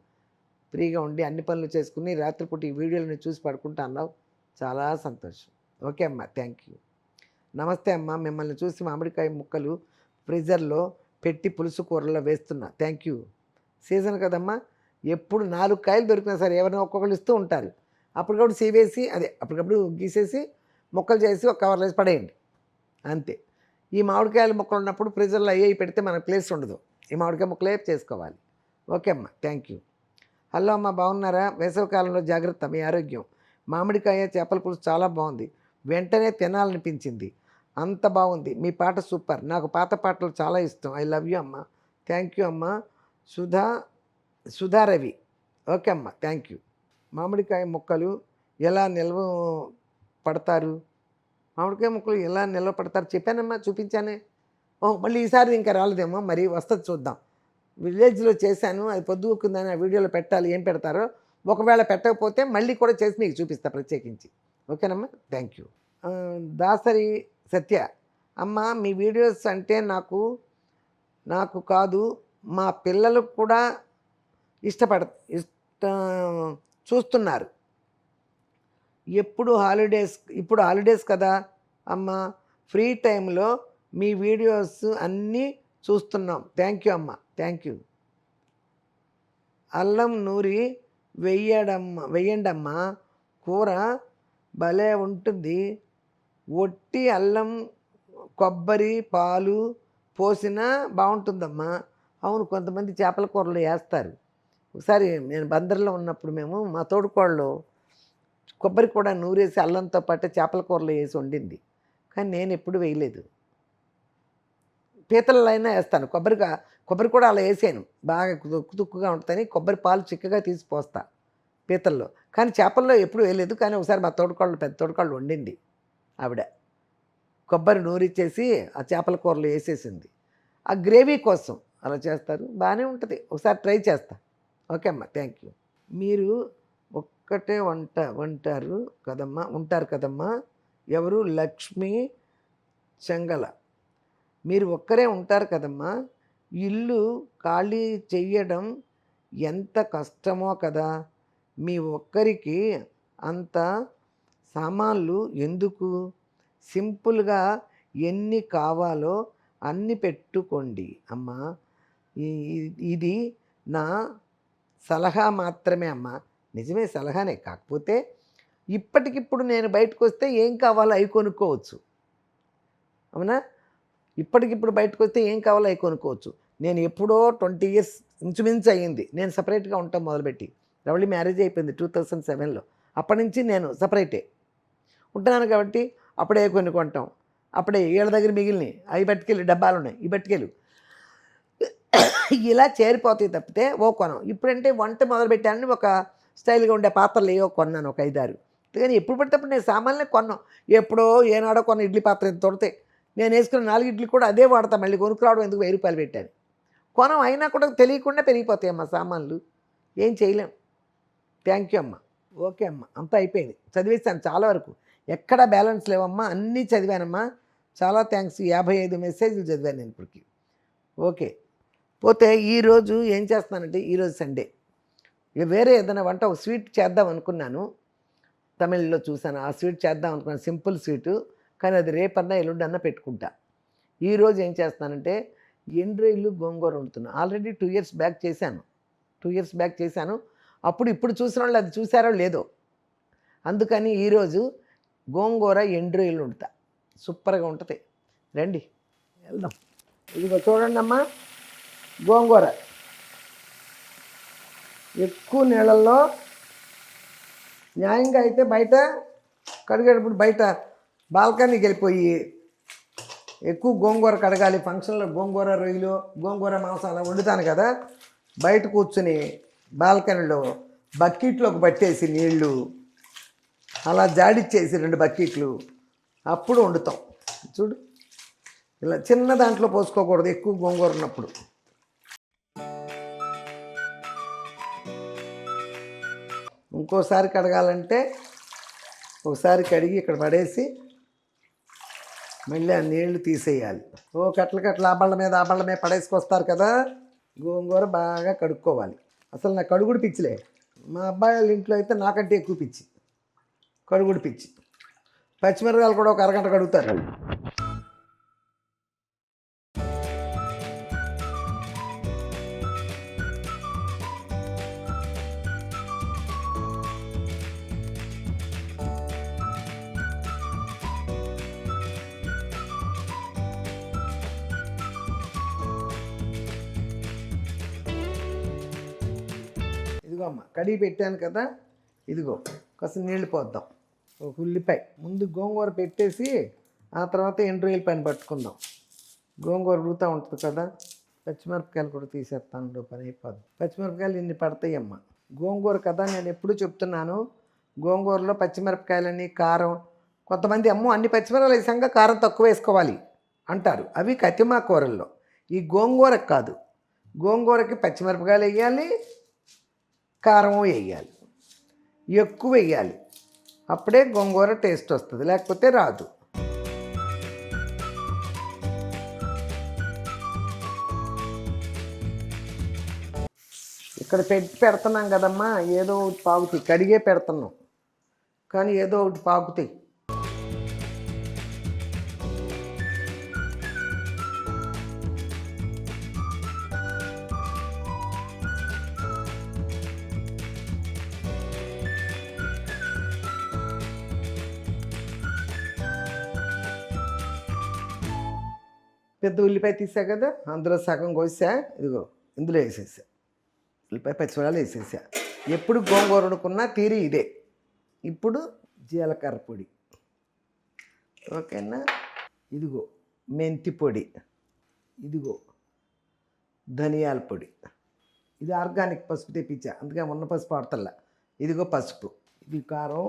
ఫ్రీగా ఉండి అన్ని పనులు చేసుకుని రాత్రిపూట ఈ వీడియోలను చూసి పడుకుంటా అన్నావు, చాలా సంతోషం. ఓకే అమ్మా, థ్యాంక్ యూ. నమస్తే అమ్మ, మిమ్మల్ని చూసి మామిడికాయ ముక్కలు ఫ్రీజర్లో పెట్టి పులుసు కూరలో వేస్తున్నా. Thank you. సీజన్ కదమ్మా, ఎప్పుడు 4 కాయలు దొరికినా సరే ఎవరైనా ఒక్కొక్కరు ఇస్తూ ఉంటారు. అప్పటికప్పుడు సీవేసి అప్పటికప్పుడు గీసేసి ముక్కలు చేసి ఒక కవర్లో వేసి పడేయండి, అంతే. ఈ మామిడికాయల ముక్కలు ఉన్నప్పుడు ఫ్రీజర్లో అయ్యి పెడితే మనకు ప్లేస్ ఉండదు. ఈ మామిడికాయ ముక్కలే చేసుకోవాలి. ఓకే అమ్మ, థ్యాంక్ యూ. హలో అమ్మ, బాగున్నారా? వేసవికాలంలో జాగ్రత్త, మీ ఆరోగ్యం. మామిడికాయ చేపల పులుసు చాలా బాగుంది, వెంటనే తినాలనిపించింది, అంత బాగుంది. మీ పాట సూపర్, నాకు పాత పాటలు చాలా ఇష్టం. ఐ లవ్ యూ అమ్మ. థ్యాంక్ యూ అమ్మ. సుధారవి. ఓకే అమ్మ, థ్యాంక్ యూ. మామిడికాయ ముక్కలు ఎలా నిల్వ పడతారు? మామిడికాయ ముక్కలు ఎలా నిల్వ పడతారు చెప్పానమ్మా, చూపించానే. మళ్ళీ ఈసారి ఇంకా రాలేదేమో, మరి వస్తుంది చూద్దాం. విలేజ్లో చేశాను, అది పొద్దుకుందని ఆ వీడియోలో పెట్టాలి. ఏం పెడతారో, ఒకవేళ పెట్టకపోతే మళ్ళీ కూడా చేసి మీకు చూపిస్తా ప్రత్యేకించి. ఓకేనమ్మా, థ్యాంక్ యూ. దాసరి సత్య. అమ్మ, మీ వీడియోస్ అంటే నాకు కాదు, మా పిల్లలు కూడా చూస్తున్నారు. ఇప్పుడు హాలిడేస్ కదా అమ్మ, ఫ్రీ టైంలో మీ వీడియోస్ అన్నీ చూస్తున్నాం. థ్యాంక్ యూ అమ్మ, థ్యాంక్ యూ. అల్లం నూరి వెయ్యండమ్మా, కూర భలే ఉంటుంది. ఒట్టి అల్లం, కొబ్బరి, పాలు పోసినా బాగుంటుందమ్మా. అవును, కొంతమంది చేపల కూరలు వేస్తారు. ఒకసారి నేను బందర్లో ఉన్నప్పుడు మా తోడుకోళ్ళు కొబ్బరి కూడా నూరేసి అల్లంతో పాటు చేపల కూరలో వేసి వండింది, కానీ నేను ఎప్పుడు వేయలేదు. పీతలలో అయినా వేస్తాను, కొబ్బరి కూడా అలా వేసాను, బాగా తుక్కుగా ఉంటుందని కొబ్బరి పాలు చిక్కగా తీసి పోస్తా పీతల్లో, కానీ చేపల్లో ఎప్పుడు వేయలేదు. కానీ ఒకసారి మా పెద్ద తోడుకోళ్ళు వండింది ఆవిడ, కొబ్బరి నూరిచ్చేసి ఆ చేపల కూరలో వేసేసింది. ఆ గ్రేవీ కోసం అలా చేస్తారు, బాగానే ఉంటుంది. ఒకసారి ట్రై చేస్తా. ఓకే అమ్మ, థ్యాంక్ యూ. మీరు ఒక్కటే ఉంటారు కదమ్మా. ఎవరు? లక్ష్మీ చెంగల. మీరు ఒక్కరే ఉంటారు కదమ్మా, ఇల్లు ఖాళీ చెయ్యడం ఎంత కష్టమో కదా. మీ ఒక్కరికి అంత సామాన్లు ఎందుకు? సింపుల్గా ఎన్ని కావాలో అన్ని పెట్టుకోండి అమ్మా. ఇది నా సలహా మాత్రమే అమ్మా. నిజమే, సలహానే. కాకపోతే ఇప్పటికిప్పుడు నేను బయటకు వస్తే ఏం కావాలో అవి కొనుక్కోవచ్చు, అవునా? ఇప్పటికిప్పుడు బయటకు వస్తే ఏం కావాలో అవి కొనుక్కోవచ్చు. నేను ఎప్పుడో 20 years ఇంచుమించు అయ్యింది నేను సపరేట్గా ఉంటాం మొదలుపెట్టి. రవళి మ్యారేజ్ అయిపోయింది 2007లో. అప్పటి నుంచి నేను సపరేటే ఉంటున్నాను కాబట్టి అప్పుడే కొన్ని కొంటాం, అప్పుడే వీళ్ళ దగ్గర మిగిలినవి అవి పట్టుకెళ్ళి డబ్బాలు ఉన్నాయి, ఈ పట్టుకెళ్ళు, ఇలా చేరిపోతాయి తప్పితే కొనం. ఇప్పుడంటే వంట మొదలుపెట్టానని ఒక స్టైల్గా ఉండే పాత్రలు ఏవో కొన్నాను, ఒక 5-6. కానీ ఎప్పుడు పడినప్పుడు నేను సామాన్లే కొన్నాను. ఎప్పుడో ఏనాడో కొన్న ఇడ్లీ పాత్ర ఎంత తొడితే నేను వేసుకున్న 4 ఇడ్లీ కూడా అదే వాడతాను. మళ్ళీ కొనుక్కురావడం ఎందుకు? 1000 రూపాయలు పెట్టాను. కొనం అయినా కూడా తెలియకుండా పెరిగిపోతాయమ్మా సామాన్లు, ఏం చేయలేం. థ్యాంక్ యూ అమ్మ. ఓకే అమ్మ, అంతా అయిపోయింది, చదివేశాను చాలా వరకు, ఎక్కడా బ్యాలెన్స్ లేవమ్మా, అన్నీ చదివానమ్మా. చాలా థ్యాంక్స్. 55 మెసేజ్లు చదివాను నేను ఇప్పటికి. ఓకే. పోతే ఈరోజు ఏం చేస్తున్నానంటే, ఈరోజు సండే, ఇక వేరే ఏదైనా వంట ఒక స్వీట్ చేద్దాం అనుకున్నాను, తమిళ్లో చూశాను, ఆ స్వీట్ చేద్దాం అనుకున్నాను, సింపుల్ స్వీటు, కానీ అది రేపన్నా ఎల్లుండన్నా పెట్టుకుంటా. ఈరోజు ఏం చేస్తానంటే ఎండ్రాయిలు గోంగూర వండుతున్నాను. ఆల్రెడీ 2 ఇయర్స్ బ్యాక్ చేశాను, 2 ఇయర్స్ బ్యాక్ చేశాను. అప్పుడు ఇప్పుడు చూసిన వాళ్ళు అది చూసారో లేదో, అందుకని ఈరోజు గోంగూర ఎండ్రాయిలు వండుతా, సూపర్గా ఉంటుంది. రండి వెళ్దాం. ఇదిగో చూడండి అమ్మా, గోంగూర ఎక్కువ నీళ్ళల్లో, న్యాయంగా అయితే బయట కడిగేటప్పుడు బయట బాల్కనీకి వెళ్ళిపోయి ఎక్కువ గోంగూర కడగాలి, ఫంక్షన్లో గోంగూర రొయ్యలు గోంగూర మాంసాలు వండుతాను కదా, బయట కూర్చుని బాల్కనీలో బకెట్లోకి పట్టేసి నీళ్ళు అలా జాడిచ్చేసి 2 బకెట్లు అప్పుడు వండుతాం. చూడు, ఇలా చిన్న దాంట్లో పోసుకోకూడదు ఎక్కువ గోంగూర ఉన్నప్పుడు. ఇంకోసారి కడగాలంటే ఒకసారి కడిగి ఇక్కడ పడేసి మళ్ళీ ఆ నీళ్లు తీసేయాలి. కట్ల ఆ బళ్ళ మీద పడేసుకొస్తారు కదా, గోంగూర బాగా కడుక్కోవాలి. అసలు నా కడుగుడు పిచ్చిలే, మా అబ్బాయి వాళ్ళ ఇంట్లో అయితే నాకంటే ఎక్కువ పిచ్చి, కడుగుడు పిచ్చి. పచ్చిమిరకాయలు కూడా ఒక అరగంట కడుగుతారు. ఇదిగో అమ్మ, కడిగి పెట్టాను కదా, ఇదిగో కాస్త నీళ్ళు పోద్దాం. ఒక ఉల్లిపాయ ముందు గోంగూర పెట్టేసి ఆ తర్వాత ఎండ్రాయిల్ పైన పట్టుకుందాం. గోంగూర ఉడుగుతూ ఉంటుంది కదా, పచ్చిమిరపకాయలు కూడా తీసేస్తాను, పని అయిపోద్ది. పచ్చిమిరపకాయలు ఇన్ని పడతాయమ్మ, గోంగూర కదా. నేను ఎప్పుడు చెప్తున్నాను, గోంగూరలో పచ్చిమిరపకాయలని కారం, కొంతమంది అమ్మో అన్ని పచ్చిమిరపకాయలు వేసాక కారం తక్కువ వేసుకోవాలి అంటారు, అవి కతిమా కూరల్లో. ఈ గోంగూరకు కాదు, గోంగూరకి పచ్చిమిరపకాయలు వేయాలి, కారం వేయాలి, ఎక్కువ వేయాలి, అప్పుడే గోంగూర టేస్ట్ వస్తుంది, లేకపోతే రాదు. ఇక్కడ పెడుతున్నాం కదమ్మా, ఏదో ఒకటి పాకుతాయి, కడిగే పెడుతున్నాం కానీ ఏదో ఒకటి పాకుతాయి. పెద్ద ఉల్లిపాయ తీసా కదా, అందులో సగం కోసా, ఇదిగో ఇందులో వేసేసా, ఉల్లిపాయ పచ్చిమిరపకాయలు వేసేసా. ఎప్పుడు గోంగూర వండుకున్నా తీరి ఇదే. ఇప్పుడు జీలకర్ర పొడి, ఓకేనా, ఇదిగో మెంతి పొడి, ఇదిగో ధనియాల పొడి, ఇది ఆర్గానిక్ పసుపు తెప్పించా, అందుకే ఉన్న పసుపు ఆడతల్లా. ఇదిగో పసుపు, ఇది కారం,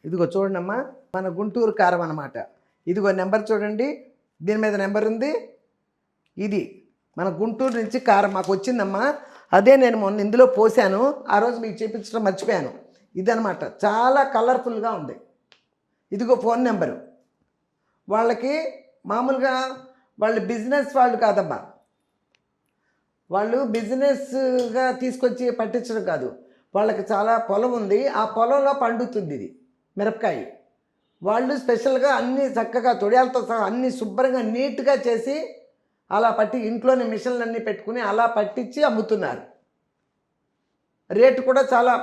ఇదిగో చూడండమ్మా మన గుంటూరు కారం అన్నమాట. ఇదిగో నెంబర్ చూడండి, దీని మీద నెంబర్ ఉంది, ఇది మన గుంటూరు నుంచి కారం మాకు వచ్చిందమ్మా. అదే నేను మొన్న ఇందులో పోసాను, ఆ రోజు మీకు చూపించడం మర్చిపోయాను. ఇదనమాట, చాలా కలర్ఫుల్గా ఉంది. ఇదిగో ఫోన్ నెంబరు. వాళ్ళకి మామూలుగా వాళ్ళు బిజినెస్ వాళ్ళు కాదమ్మా, వాళ్ళు బిజినెస్గా తీసుకొచ్చి పట్టించడం కాదు, వాళ్ళకి చాలా పొలం ఉంది, ఆ పొలంలో పండుతుంది ఇది మిరపకాయ. వాళ్ళు స్పెషల్గా అన్నీ చక్కగా తొడియాలతో సహా అన్నీ శుభ్రంగా నీట్గా చేసి అలా పట్టి ఇంట్లోనే మిషన్లు అన్నీ పెట్టుకుని అలా పట్టించి అమ్ముతున్నారు. రేటు కూడా చాలా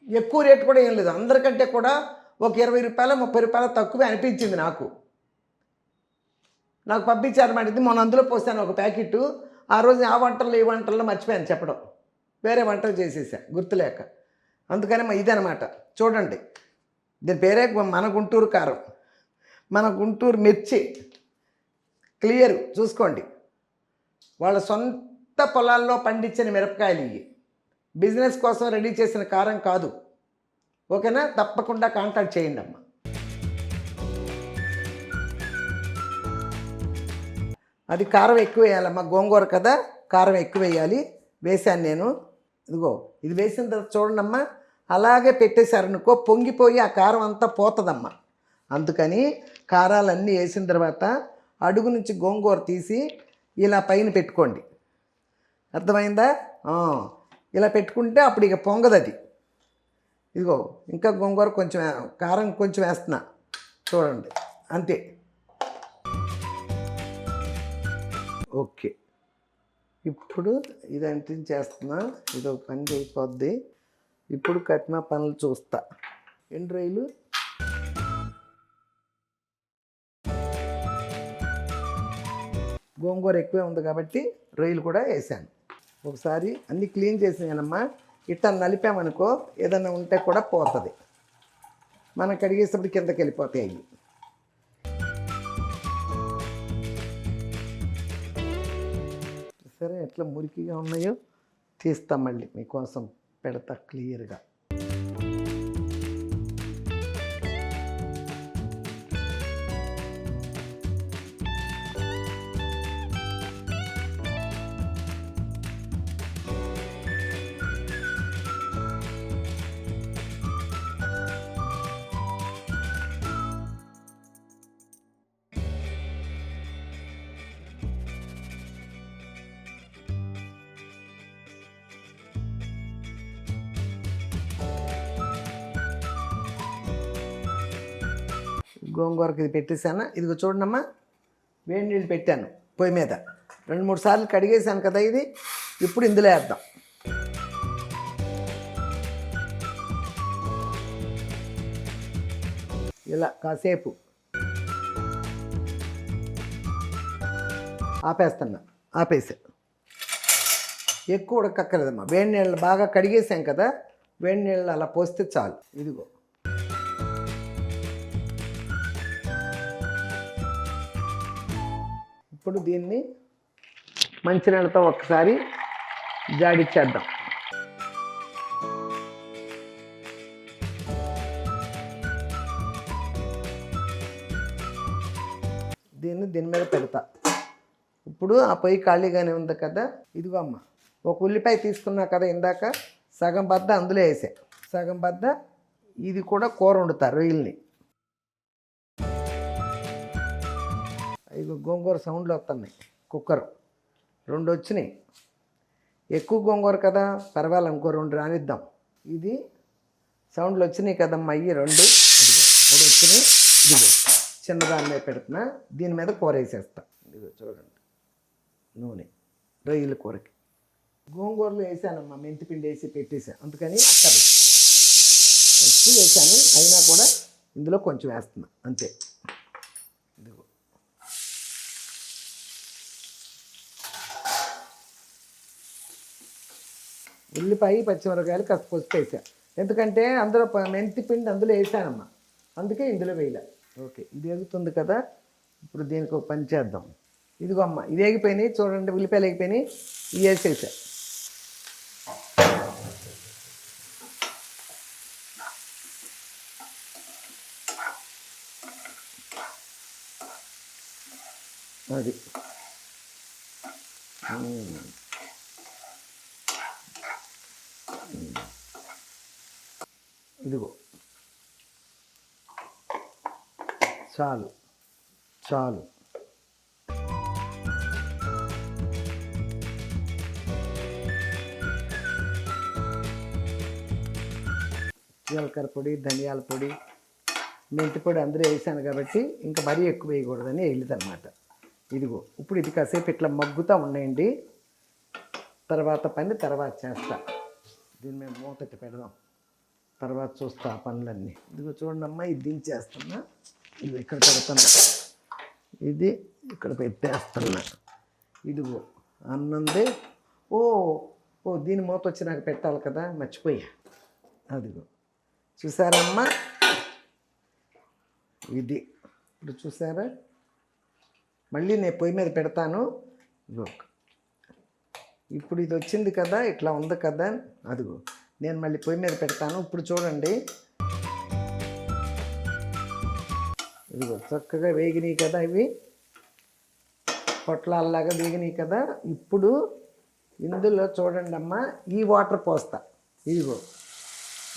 ఎక్కువ, రేటు కూడా ఏం లేదు, అందరికంటే కూడా ఒక 20 రూపాయలు 30 రూపాయలు తక్కువే అనిపించింది నాకు పంపించారు మాట. ఇది మొన్న అందులో పోసాను ఒక ప్యాకెట్. ఆ రోజు ఆ వంటల్లో ఈ వంటల్లో మర్చిపోయాను చెప్పడం, వేరే వంటలు చేసేసా గుర్తులేక. అందుకని ఇదనమాట, చూడండి దీని పేరే మన గుంటూరు కారం, మన గుంటూరు మిర్చి. క్లియర్ చూసుకోండి, వాళ్ళ సొంత పొలాల్లో పండించిన మిరపకాయలు ఇవి, బిజినెస్ కోసం రెడీ చేసిన కారం కాదు. ఓకేనా, తప్పకుండా కాంటాక్ట్ చేయండి అమ్మ. అది కారం ఎక్కువ వేయాలమ్మా, గోంగూర కదా. కారం ఎక్కువ వేయాలి. వేసాను నేను. ఇదిగో ఇది వేసిన తర్వాత చూడండమ్మా, అలాగే పెట్టేశారనుకో పొంగిపోయి ఆ కారం అంతా పోతుందమ్మా. అందుకని కారాలన్నీ వేసిన తర్వాత అడుగు నుంచి గోంగూర తీసి ఇలా పైన పెట్టుకోండి. అర్థమైందా? ఇలా పెట్టుకుంటే అప్పుడు ఇక పొంగదు అది. ఇదిగో ఇంకా గోంగూర కొంచెం కారం కొంచెం వేస్తున్నా చూడండి, అంతే. ఓకే, ఇప్పుడు ఇది అంటించేస్తున్నా. ఇది ఒక పని అయిపోద్ది. ఇప్పుడు కట్టిన పనులు చూస్తా. ఎండు రొయ్యలు గోంగూర ఎక్కువే ఉంది కాబట్టి రొయ్యలు కూడా వేసాను. ఒకసారి అన్నీ క్లీన్ చేసానమ్మా. ఇట్లా నలిపామనుకో ఏదన్నా ఉంటే కూడా పోతుంది. మనం కడిగేసేప్పుడు కిందకి వెళ్ళిపోతాయి అవి. సరే, ఎట్లా మురికిగా ఉన్నాయో తీస్తా, మళ్ళీ మీకోసం పెడతా క్లియర్గా. గోంగూరకి ఇది పెట్టేశాను. ఇదిగో చూడమ్మా, వేడి నీళ్ళు పెట్టాను పొయ్యి మీద. 2-3 సార్లు కడిగేసాను కదా ఇది. ఇప్పుడు ఇందులో వేద్దాం. ఇలా కాసేపు ఆపేసా. ఎక్కువ ఉడకక్కర్లేదమ్మా. వేడి నీళ్ళు బాగా కడిగేసాం కదా, వేడి నీళ్ళు అలా పోస్తే చాలు. ఇదిగో ఇప్పుడు దీన్ని మంచినీళ్ళతో ఒకసారి జాడిచ్చేద్దాం. దీని మీద పెడతా. ఇప్పుడు ఆ పొయ్యి ఖాళీగానే ఉంది కదా. ఇదిగో అమ్మ, ఒక ఉల్లిపాయ తీసుకున్నా కదా ఇందాక, సగం బద్ద అందులో వేసా. సగం బద్ద ఇది కూడా కూర వండుతారు రొయ్యల్ని. ఇదిగో గోంగూర సౌండ్లు వస్తున్నాయి. కుక్కర్ 2 వచ్చినాయి. ఎక్కువ గోంగూర కదా, పర్వాలేదు, ఇంకో 2 రానిద్దాం. ఇది సౌండ్లు వచ్చినాయి కదమ్మా, అయ్యి 2. ఇదిగో 3 వచ్చినాయి. ఇదిగో చిన్నదాని మీద పెడుతున్నా. దీని మీద కూర వేసేస్తా. ఇదిగో చూడండి, నూనె రొయ్యల కూరకి. గోంగూరలో వేసానమ్మా, మెంతిపిండి వేసి పెట్టేసాను. అందుకని అక్కడ ఎక్కువ వేసాను, అయినా కూడా ఇందులో కొంచెం వేస్తున్నా అంతే. ఇదిగో ఉల్లిపాయ పచ్చిమిరపకాయలు కాస్త పసుపు వేసా. ఎందుకంటే అందులో మెంతిపిండి అందులో వేసానమ్మా, అందుకే ఇందులో వేయలే. ఓకే, ఇది ఎగుతుంది కదా. ఇప్పుడు దీనికి ఒక పని చేద్దాం. ఇదిగో అమ్మ, ఇది వేగిపోయినాయి చూడండి, ఉల్లిపాయలు వేగిపోయినాయి. ఇవి వేసేసా. అది ఇదిగో చాలు చాలు. జీలకర్ర పొడి, ధనియాల పొడి, మెంతి పొడి అందరూ వేసాను కాబట్టి ఇంకా మరీ ఎక్కువ వేయకూడదని వేయలేదన్నమాట. ఇదిగో ఇప్పుడు ఇది కాసేపు ఇట్లా మగ్గుతూ ఉన్నాయండి. తర్వాత పని తర్వాత చేస్తా. దీని మీద మూతటి పెడదాం, తర్వాత చూస్తా ఆ పనులన్నీ. ఇదిగో చూడండమ్మా, ఇది దించేస్తున్నా. ఇది ఇక్కడ పెడుతున్నా, ఇది ఇక్కడ పెట్టేస్తున్నా. ఇదిగో అన్నందే. ఓ దీని మూత వచ్చి నాకు పెట్టాలి కదా, మర్చిపోయా. అదిగో చూసారమ్మా, ఇది ఇప్పుడు చూసారా. మళ్ళీ నేను పొయ్యి మీద పెడతాను. ఇప్పుడు ఇది వచ్చింది కదా, ఇట్లా ఉంది కదా. అదిగో నేను మళ్ళీ పొయ్యి మీద పెడతాను. ఇప్పుడు చూడండి, ఇదిగో చక్కగా వేగినాయి కదా, ఇవి పొట్లాల్లాగా వేగినాయి కదా. ఇప్పుడు ఇందులో చూడండి అమ్మా, ఈ వాటర్ పోస్తా. ఇదిగో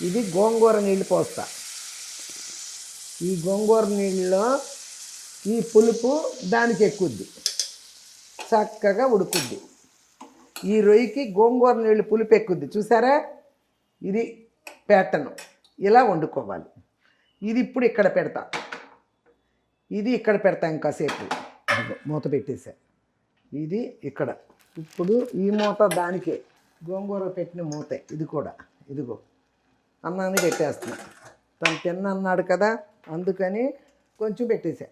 ఇది గోంగూర నీళ్ళు పోస్తా. ఈ గోంగూర నీళ్ళలో ఈ పులుపు దానికి ఎక్కుద్ది, చక్కగా ఉడుకుద్ది. ఈ రొయ్యకి గోంగూర నీళ్ళు పులుపు ఎక్కుద్ది, చూసారా? ఇది ప్యాటర్న్, ఇలా వండుకోవాలి. ఇది ఇప్పుడు ఇక్కడ పెడతా, ఇది ఇక్కడ పెడతా. ఇంకాసేపు మూత పెట్టేసా. ఇది ఇక్కడ. ఇప్పుడు ఈ మూత దానికే, గోంగూర పెట్టిన మూతే ఇది కూడా. ఇదిగో అన్నాన్ని పెట్టేస్తున్నా. తను తిన్న అన్నాడు కదా, అందుకని కొంచెం పెట్టేసా.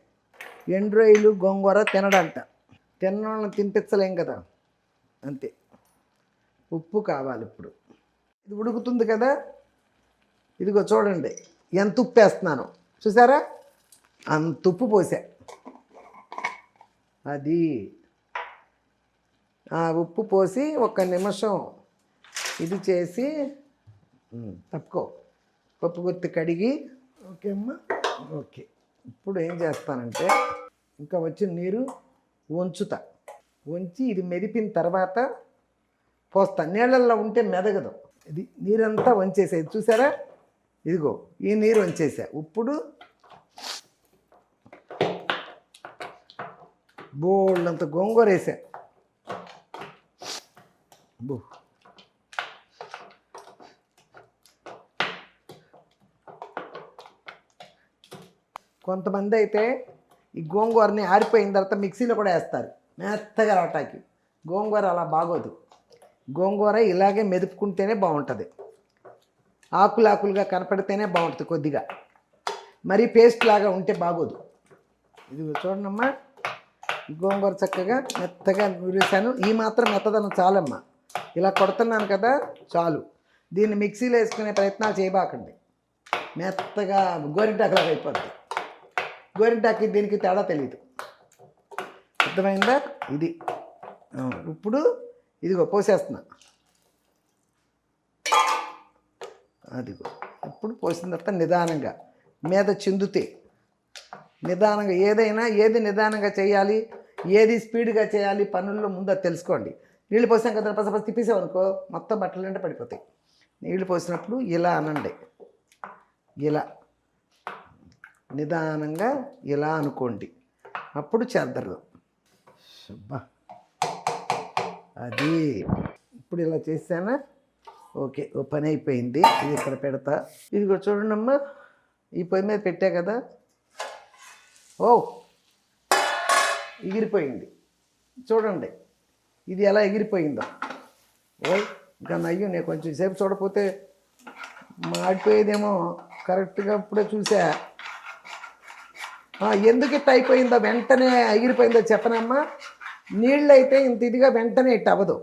ఎండు రొయ్యలు గోంగూర తినడంట, తిన్నోళ్ళని తినిపించలేం కదా, అంతే. ఉప్పు కావాలి ఇప్పుడు. ఇది ఉడుకుతుంది కదా, ఇదిగో చూడండి ఎంత ఉప్పు వేస్తున్నాను, చూసారా? అంత ఉప్పు పోసా. అది ఆ ఉప్పు పోసి 1 నిమిషం ఇది చేసి తప్పుకో, పప్పు గుర్తి కడిగి. ఓకే అమ్మా, ఓకే. ఇప్పుడు ఏం చేస్తానంటే ఇంకా వచ్చిన నీరు వంచుతా. వంచి ఇది మెదిపిన తర్వాత పోస్తా. నీళ్ళల్లో ఉంటే మెదగదు. ఇది నీరంతా వంచేసేది, చూసారా? ఇదిగో ఈ నీరు వంచేసా. ఇప్పుడు బోళ్ళంత గోంగూర వేసా. కొంతమంది అయితే ఈ గోంగూరని ఆరిపోయిన తర్వాత మిక్సీలో కూడా వేస్తారు, మెత్తగా రావటానికి. గోంగూర అలా బాగోదు. గోంగూర ఇలాగే మెదుపుకుంటేనే బాగుంటుంది. ఆకులుగా కనపడితేనే బాగుంటుంది కొద్దిగా, మరీ పేస్ట్ లాగా ఉంటే బాగోదు. ఇది చూడండమ్మా, గోంగూర చక్కగా మెత్తగా నూరేసాను. ఈ మాత్రం మెత్తదనం చాలమ్మా. ఇలా కొడుతున్నాను కదా, చాలు. దీన్ని మిక్సీలో వేసుకునే ప్రయత్నాలు చేయబాకండి, మెత్తగా గోరింటాకులాగా అయిపోద్ది. గోరింటాకి దీనికి తేడా తెలియదు, అర్థమైందా? ఇది ఇప్పుడు ఇదిగో పోసేస్తున్నా. అదిగో ఇప్పుడు పోసిన తర్వాత నిదానంగా మీద చిందుతే, నిదానంగా ఏది నిదానంగా చేయాలి, ఏది స్పీడ్గా చేయాలి పనుల్లో ముందు అది తెలుసుకోండి. నీళ్ళు పోసాం కదా, పసపసి తిప్పేసామనుకో మొత్తం బట్టలు నిండా పడిపోతాయి. నీళ్ళు పోసినప్పుడు ఇలా అనండి, ఇలా నిదానంగా ఇలా అనుకోండి, అప్పుడు చేద్దరు. అది ఇప్పుడు ఇలా చేసానా? ఓకే, ఓ పని అయిపోయింది. ఇది ఇక్కడ పెడతా. ఇదిగో చూడండమ్మా, ఈ పొయ్యి మీద పెట్టా కదా, ఓ ఎగిరిపోయింది. చూడండి ఇది ఎలా ఎగిరిపోయిందో. ఓ ఇంకా అయ్యో, నేను కొంచెం సేపు చూడకపోతే మాడిపోయేదేమో. కరెక్ట్గా ఇప్పుడే చూసా. ఎందుకు ఇట్ట అయిపోయిందో, వెంటనే ఎగిరిపోయిందో చెప్పనమ్మా. నీళ్ళు అయితే ఇంత ఇదిగా వెంటనే ఇట్ట అవ్వదు.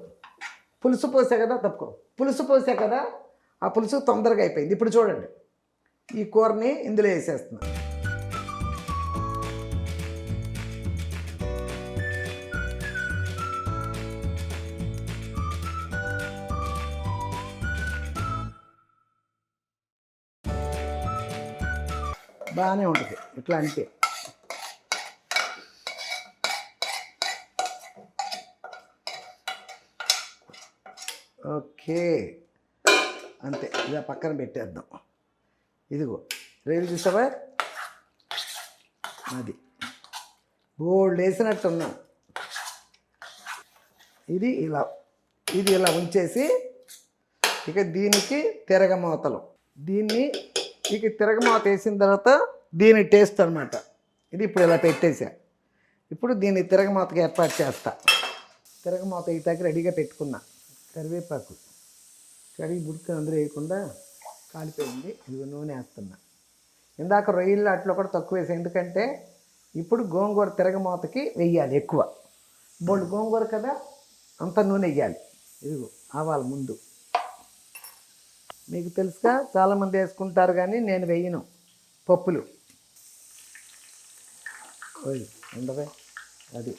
పులుసు పోసా కదా, తప్పుకో, పులుసు పోసా కదా, ఆ పులుసు తొందరగా అయిపోయింది. ఇప్పుడు చూడండి, ఈ కూరని ఇందులో వేసేస్తున్నా. బాగానే ఉంటుంది ఇట్లా అంటే. ఓకే, అంతే. ఇలా పక్కన పెట్టేద్దాం. ఇదిగో రైలు చూసావా, అది బోల్డ్ వేసినట్టున్నాం. ఇది ఇలా ఉంచేసి ఇక దీనికి తిరగమూతలు. దీన్ని ఇక తిరగమూత వేసిన తర్వాత దీని టేస్ట్ అనమాట. ఇది ఇప్పుడు ఇలా పెట్టేసా. ఇప్పుడు దీన్ని తిరగమూతకి ఏర్పాటు చేస్తా. తిరగమూత వేయటానికి రెడీగా పెట్టుకున్నా. కరివేపాకు కడిగి బుడికి అందరూ వేయకుండా కాలిపోయింది. ఇది నూనె వేస్తున్నా. ఇందాక రొయ్యలు అట్లా కూడా తక్కువ వేసా, ఎందుకంటే ఇప్పుడు గోంగూర తిరగమూతకి వెయ్యాలి ఎక్కువ. బోల్డ్ గోంగూర కదా, అంత నూనె వేయాలి. ఇదిగో ఆవాలు ముందు, మీకు తెలుసుగా, చాలామంది వేసుకుంటారు కానీ నేను వేయను పప్పులు. ఉండవే, అది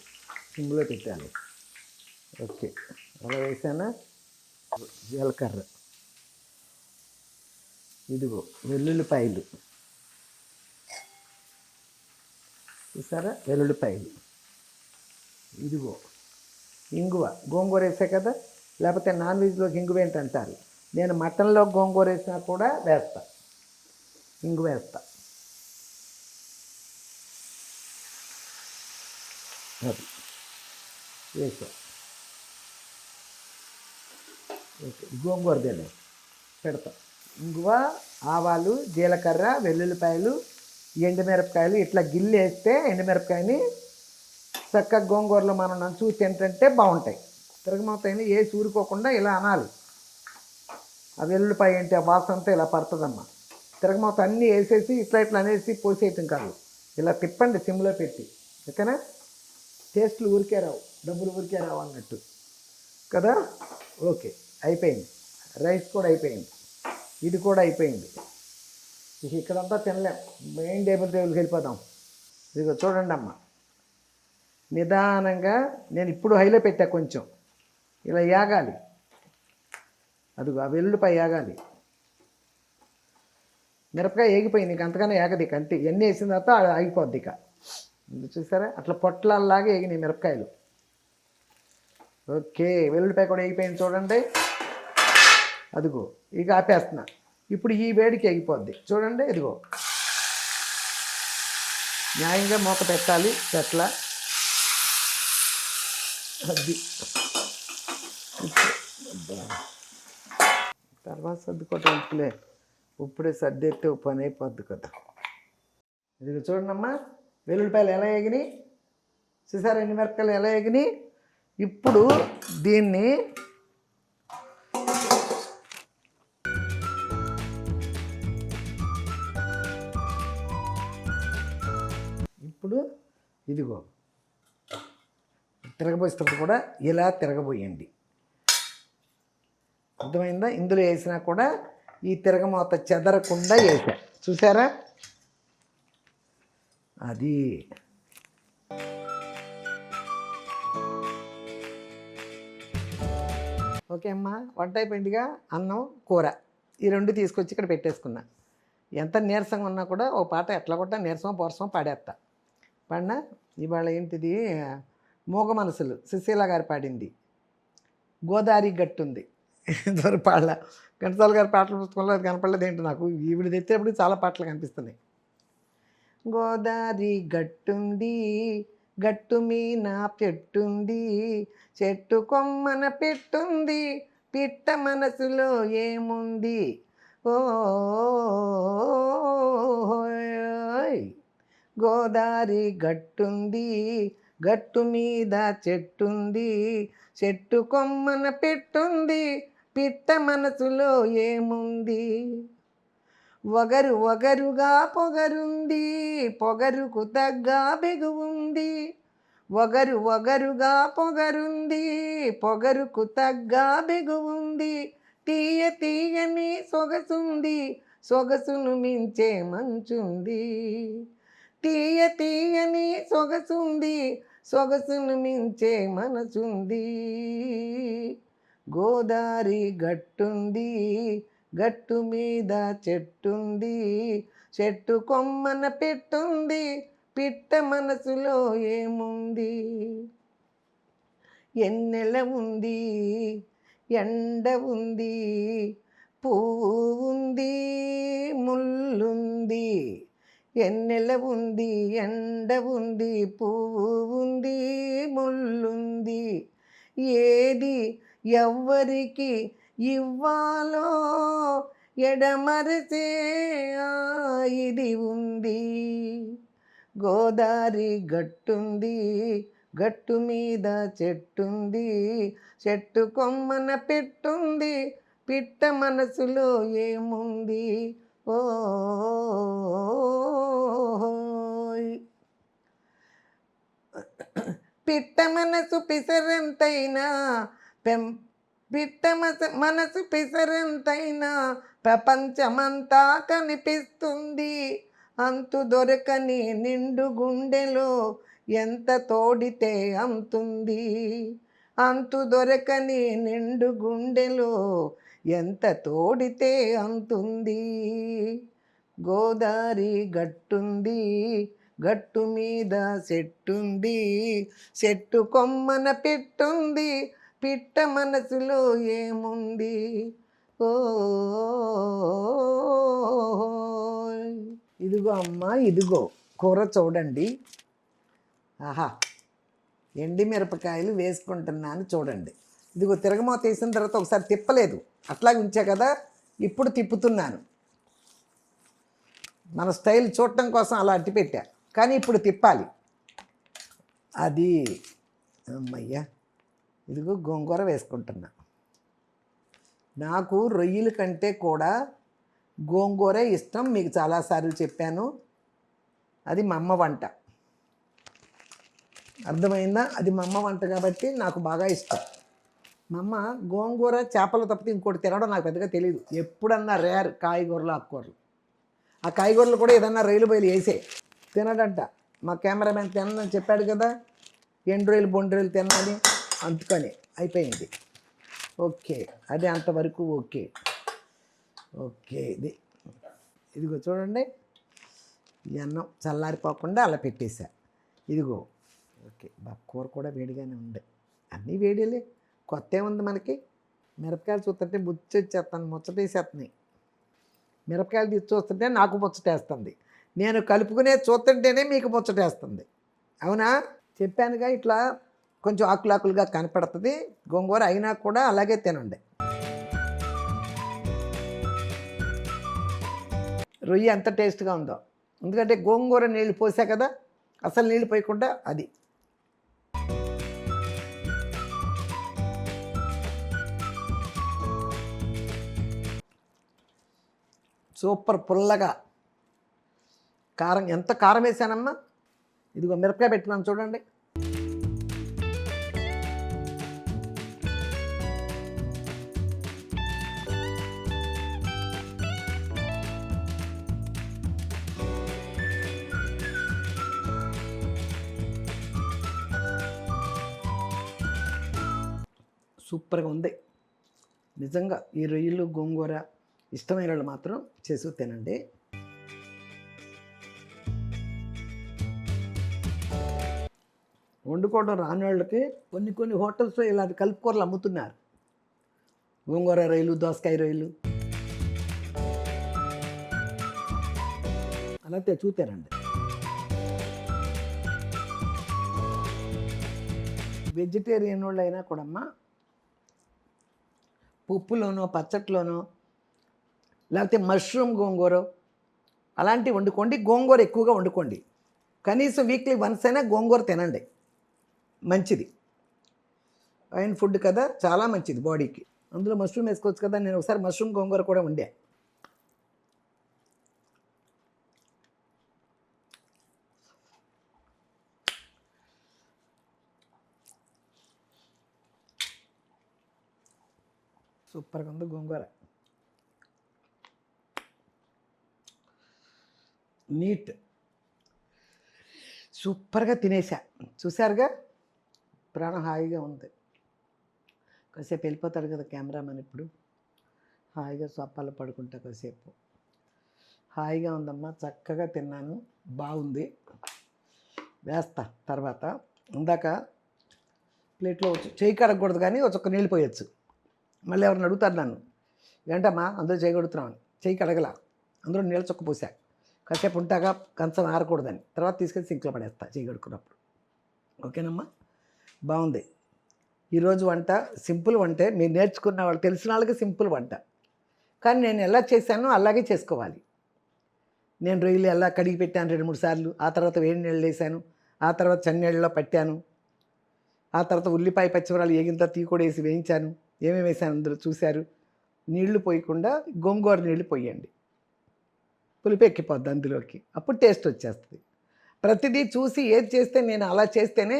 సిమ్లో పెట్టాలి. ఓకే, అలా వేసానా. జీలకర్ర, ఇదిగో వెల్లుల్లిపాయలు, చూసారా వెల్లుల్లిపాయలు, ఇదిగో ఇంగువ. గోంగూర వేసా కదా, లేకపోతే నాన్ వెజ్లోకి ఇంగు ఏంటి అంటారు. నేను మటన్లో గోంగూర వేసినా కూడా వేస్తా, ఇంగు వేస్తా. అది వేసా. ఓకే, గోంగూర తినే పెడతా. ఇంగువ, ఆవాలు, జీలకర్ర, వెల్లుల్లిపాయలు, ఎండుమిరపకాయలు ఇట్లా గిల్లు వేస్తే ఎండుమిరపకాయని చక్కగా గోంగూరలో మనం నంచు తింటుంటే బాగుంటాయి. తిరగమవుతాయని ఏ ఊరుకోకుండా ఇలా అనాలి. ఆ వెల్లుల్లిపాయ ఏంటి ఆ వాసనతో ఇలా పడుతుందమ్మా. తిరగమవుత అన్నీ వేసేసి ఇట్లా ఇట్లా అనేసి పోసేయటం కాదు, ఇలా తిప్పండి సిమ్లో పెట్టి. ఓకేనా? టేస్ట్లు ఊరికే రావు, డబ్బులు ఊరికే రావు అన్నట్టు కదా. ఓకే, అయిపోయింది. రైస్ కూడా అయిపోయింది, ఇది కూడా అయిపోయింది. ఇక ఇక్కడంతా తినలేం, మెయిన్ టేబుల్కి వెళ్ళిపోదాం. ఇదిగో చూడండి అమ్మ, నిదానంగా నేను ఇప్పుడు హైలో పెట్టా, కొంచెం ఇలా యాగాలి. అదిగో ఆ వెల్లుల్లిపాయ యాగాలి. మిరపకాయ ఏగిపోయింది, ఇంక అంతగానే ఏగది. ఇక అంతే, ఎన్ని వేసిన తర్వాత ఆగిపోద్ది. ఇక చూసారా అట్లా పొట్లాల్లాగా ఏగినాయి మిరపకాయలు. ఓకే, వెల్లుల్లిపాయ కూడా ఏగిపోయింది చూడండి. అదిగో ఇక ఆపేస్తున్నా. ఇప్పుడు ఈ వేడికి ఎగిపోద్ది చూడండి. ఇదిగో న్యాయంగా మూత పెట్టాలి, పెట్ల అది తర్వాత సర్దుకోవటం ఉప్పులే, ఉప్పుడే సర్దేస్తే పని అయిపోద్ది కదా. ఇది చూడండమ్మా, వెల్లుల్లిపాయలు ఎలా ఎగినాయి చూసారా, ఎన్ని మిరపకాయలు ఎలా ఎగినాయి. ఇప్పుడు దీన్ని ఇప్పుడు ఇదిగో తిరగబోసేటప్పుడు కూడా ఇలా తిరగబోయండి. అర్థమైందా? ఇందులో వేసినా కూడా ఈ తిరగమూత చెదరకుండా వేసా, చూసారా. అది ఓకే అమ్మా, వంట అయిపోయిందిగా. అన్నం, కూర ఈ రెండు తీసుకొచ్చి ఇక్కడ పెట్టేసుకున్నా. ఎంత నీరసంగా ఉన్నా కూడా ఓ పాట ఎట్లా కొట్టా నీరసం పోరసం పాడేస్తా. పాడినా ఇవాళ ఏంటిది, మూగ మనసులు సుశీల గారు పాడింది, గోదావరి గట్టుంది. ఇద్దరు పాడల. ఘంటసాల గారి పాటల పుస్తకంలో అది కనపడలేదు ఏంటి నాకు, ఈవిడ తెచ్చేప్పుడు చాలా పాటలు కనిపిస్తున్నాయి. గోదావరి గట్టుంది, గట్టు మీన పెట్టుంది, చెట్టు కొమ్మన పెట్టుంది, పిట్ట మనసులో ఏముంది ఓ. గోదావరి గట్టుంది, గట్టు మీద చెట్టుంది, చెట్టు కొమ్మన పెట్టుంది, పిట్ట మనసులో ఏముంది. వగరు వగరుగా పొగరుంది, పొగరుకు తగ్గ బెగువుంది. వగరు వగరుగా పొగరుంది, పొగరుకు తగ్గ బెగువుంది. తీయ తీయని సొగసుంది, సొగసును మించే మంచుంది. తీయ తీయని సొగసుంది, సొగసును మించే మనసుంది. గోదావరి గట్టుంది, గట్టు మీద చెట్టుంది, చెట్టు కొమ్మన పెట్టుంది, పిట్ట మనసులో ఏముంది. ఎన్నెల ఉంది, ఎండ ఉంది, పువ్వు ఉంది, ముల్లుంది. ఎన్నెల ఉంది, ఎండ ఉంది, పువ్వు ఉంది, ముల్లుంది. ఏది ఎవ్వరికి ఇవ్వాలో ఎడమరసే ఇది ఉంది. గోదావరి గట్టుంది, గట్టు మీద చెట్టుంది, చెట్టు కొమ్మన పెట్టుంది, పిట్ట మనసులో ఏముంది ఓ. పిట్ట మనసు పిసరంతైనా పిట్ట మనసు పిసరంతైనా ప్రపంచమంతా కనిపిస్తుంది. అంతు దొరకని నిండు గుండెలో ఎంత తోడితే అంతుంది. అంతు దొరకని నిండు గుండెలో ఎంత తోడితే అంతుంది. గోదావరి గట్టుంది, గట్టు మీద చెట్టుంది, చెట్టు కొమ్మన పెట్టుంది, పిట్ట మనసులో ఏముంది ఓ ఇదిగో అమ్మా, ఇదిగో కూర చూడండి. ఆహా, ఎండి మిరపకాయలు వేసుకుంటున్నాను చూడండి. ఇదిగో తిరగమాత వేసిన తర్వాత ఒకసారి తిప్పలేదు, అట్లాగే ఉంచా కదా, ఇప్పుడు తిప్పుతున్నాను. మన స్టైల్ చూడటం కోసం అలా అట్టి పెట్టా, కానీ ఇప్పుడు తిప్పాలి. అది అమ్మయ్యా, ఇదిగో గోంగూర వేసుకుంటున్నా. నాకు రొయ్యల కంటే కూడా గోంగూర ఇష్టం, మీకు చాలాసార్లు చెప్పాను. అది మా అమ్మ వంట, అర్థమైందా? అది మా అమ్మ వంట కాబట్టి నాకు బాగా ఇష్టం. మా అమ్మ గోంగూర చేపలు తప్పితే ఇంకోటి తినడం నాకు పెద్దగా తెలియదు. ఎప్పుడన్నా రేర్ కాయగూరలు ఆకుకూరలు, ఆ కాయగూరలు కూడా ఏదన్నా రైలు బయలు వేసే తినడంట. మా కెమెరామెన్ తినని చెప్పాడు కదా, ఎండు రొయ్యలు బొండు రొయ్యలు తినాలి, అందుకని అయిపోయింది. ఓకే, అది అంతవరకు ఓకే. ఓకే, ఇదిగో చూడండి, ఈ అన్నం చల్లారిపోకుండా అలా పెట్టేశా. ఇదిగో ఓకే, కూర కూడా వేడిగానే ఉంది, అన్నీ వేడిలే, కొత్త ఏముంది మనకి. మిరపకాయలు చూస్తుంటే ముచ్చటేసేస్తున్నాయి. మిరపకాయలు తీసి చూస్తుంటే నాకు ముచ్చటేస్తుంది, నేను కలుపుకునే చూస్తుంటేనే మీకు ముచ్చటేస్తుంది. అవునా? చెప్పానుగా, ఇట్లా కొంచెం ఆకులాకులుగా కనపడుతుంది గోంగూర, అయినా కూడా అలాగే తినండి. రొయ్య ఎంత టేస్ట్గా ఉందో, ఎందుకంటే గోంగూర నీళ్ళు పోసా కదా, అసలు నీళ్ళు పోయకుండా. అది సూపర్ పుల్లగా. కారం, ఎంత కారం వేసానమ్మా. ఇదిగో మిరపకాయ పెట్టుకున్నాను చూడండి. సూపర్గా ఉంది నిజంగా. ఈ రొయ్యలు గోంగూర ఇష్టమైన వాళ్ళు మాత్రం చేసి తినండి. వండుకోవడం రాని వాళ్ళకి కొన్ని హోటల్స్లో ఇలా కలుపుకూరలు అమ్ముతున్నారు. గోంగూర రొయ్యలు, దోసకాయ రొయ్యలు అలా చూతారండి. వెజిటేరియన్ వాళ్ళు అయినా కూడా అమ్మ, పప్పులోనో పచ్చట్లోనో లేకపోతే మష్రూమ్ గోంగూర అలాంటివి వండుకోండి. గోంగూర ఎక్కువగా వండుకోండి, కనీసం వీక్లీ వన్స్ అయినా గోంగూర తినండి, మంచిది. అయిన ఫుడ్ కదా, చాలా మంచిది బాడీకి. అందులో మష్రూమ్ వేసుకోవచ్చు కదా, నేను ఒకసారి మష్రూమ్ గోంగూర కూడా వండా. సూపర్గా ఉంది గోంగూర, నీట్, సూపర్గా తినేసా. చూశారుగా, ప్రాణం హాయిగా ఉంది. కాసేపు వెళ్ళిపోతాడు కదా కెమెరామెన్, ఇప్పుడు హాయిగా సోఫాలో పడుకుంటా కాసేపు. హాయిగా ఉందమ్మా, చక్కగా తిన్నాను, బాగుంది. వేస్తా తర్వాత. ఇందాక ప్లేట్లో చేయి కడగకూడదు కానీ ఒక నీళ్ళు పోయొచ్చు. మళ్ళీ ఎవరిని అడుగుతారు నన్ను, ఏంటమ్మా అందులో చేయగొడుతున్నామని. చేయి కడగల, అందులో నీళ్ళ చుక్క పోసా, కాసేపు ఉంటాగా కంచం ఆరకూడదని, తర్వాత తీసుకెళ్ళి సింక్లో పడేస్తా చేయి కడుక్కున్నప్పుడు. ఓకేనమ్మా, బాగుంది. ఈరోజు వంట సింపుల్ వంటే, మీరు నేర్చుకున్న వాళ్ళు, తెలిసిన వాళ్ళకి సింపుల్ వంట, కానీ నేను ఎలా చేశానో అలాగే చేసుకోవాలి. నేను రొయ్యలు ఎలా కడిగి పెట్టాను 2-3 సార్లు, ఆ తర్వాత వేడి నీళ్ళు వేసాను, ఆ తర్వాత చన్నీళ్ళలో పట్టాను, ఆ తర్వాత ఉల్లిపాయ పచ్చిమిరపకాయలు ఏగిన తర్వాత టీ కూడా వేసి వేయించాను. ఏమేమి వేసాను అందరూ చూశారు. నీళ్లు పోయకుండా గోంగూర నీళ్ళు పోయండి, పులుపు ఎక్కిపోద్ది అందులోకి, అప్పుడు టేస్ట్ వచ్చేస్తుంది. ప్రతిదీ చూసి ఏది చేస్తే, నేను అలా చేస్తేనే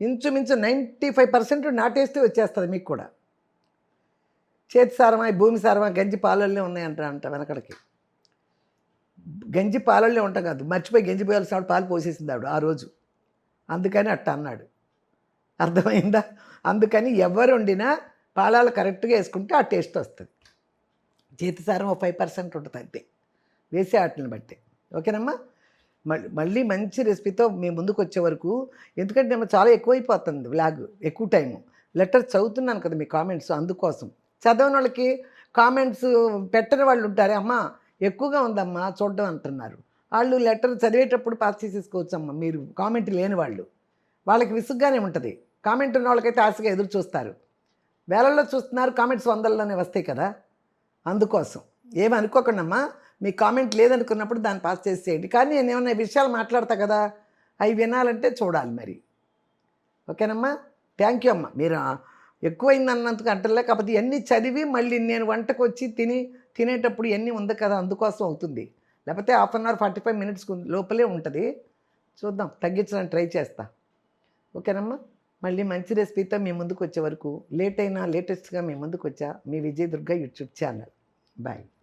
ఇంచుమించు 95% నా టేస్టే వచ్చేస్తుంది మీకు కూడా. చేతి సారమా, భూమి సారమా, గంజి పాలల్లో ఉన్నాయంట వెనకడికి. గంజి పాలల్లో ఉంటాం కాదు, మర్చిపోయి గంజి పోయాల్సిన పాలు పోసేసింది ఆవిడ ఆ రోజు, అందుకని అట్ట అన్నాడు. అర్థమైందా? అందుకని ఎవరు వండినా పాలాలు కరెక్ట్గా వేసుకుంటే ఆ టేస్ట్ వస్తుంది. చేతి సారం 5% ఉంటుంది అంతే, వేసే వాటిని బట్టి. ఓకేనమ్మా, మళ్ళీ మంచి రెసిపీతో మీ ముందుకు వచ్చే వరకు, ఎందుకంటే చాలా ఎక్కువైపోతుంది వ్లాగ్, ఎక్కువ టైము. లెటర్ చదువుతున్నాను కదా మీ కామెంట్స్ అందుకోసం. చదవని వాళ్ళకి కామెంట్స్ పెట్టని వాళ్ళు ఉంటారే, అమ్మా ఎక్కువగా ఉందమ్మా చూడడం అంటున్నారు. వాళ్ళు లెటర్ చదివేటప్పుడు పాస్ చేసేసుకోవచ్చమ్మా మీరు కామెంట్ లేని వాళ్ళు. వాళ్ళకి విసుగ్గానే ఉంటుంది. కామెంట్ ఉన్న వాళ్ళకైతే ఆశగా ఎదురు చూస్తారు. వేలల్లో చూస్తున్నారు, కామెంట్స్ వందల్లోనే వస్తాయి కదా! అందుకోసం. ఏమి అనుకోకండమ్మా. మీ కామెంట్ లేదనుకున్నప్పుడు దాన్ని పాస్ చేసేయండి. కానీ నేనేమన్నా విషయాలు మాట్లాడతా కదా! అవి వినాలంటే చూడాలి మరి. ఓకేనమ్మా? థ్యాంక్ యూ అమ్మా. మీరు ఎక్కువైందన్నందుకు అంటలే. కాకపోతే ఇయన్నీ చదివి మళ్ళీ నేను వంటకొచ్చి తినేటప్పుడు ఇయన్నీ ఉంది కదా! అందుకోసం అవుతుంది. లేకపోతే హాఫ్ అన్ అవర్ 45 మినిట్స్ లోపలే ఉంటది. చూద్దాం తగ్గించడానికి ట్రై చేస్తా. ఓకేనమ్మా? మళ్ళీ మంచి రెసిపీతో మీ ముందుకొచ్చే వరకు లేట్ అయినా లేటెస్ట్‌గా మీ ముందుకొచ్చా మీ Vijay Durga YouTube channel. Bye.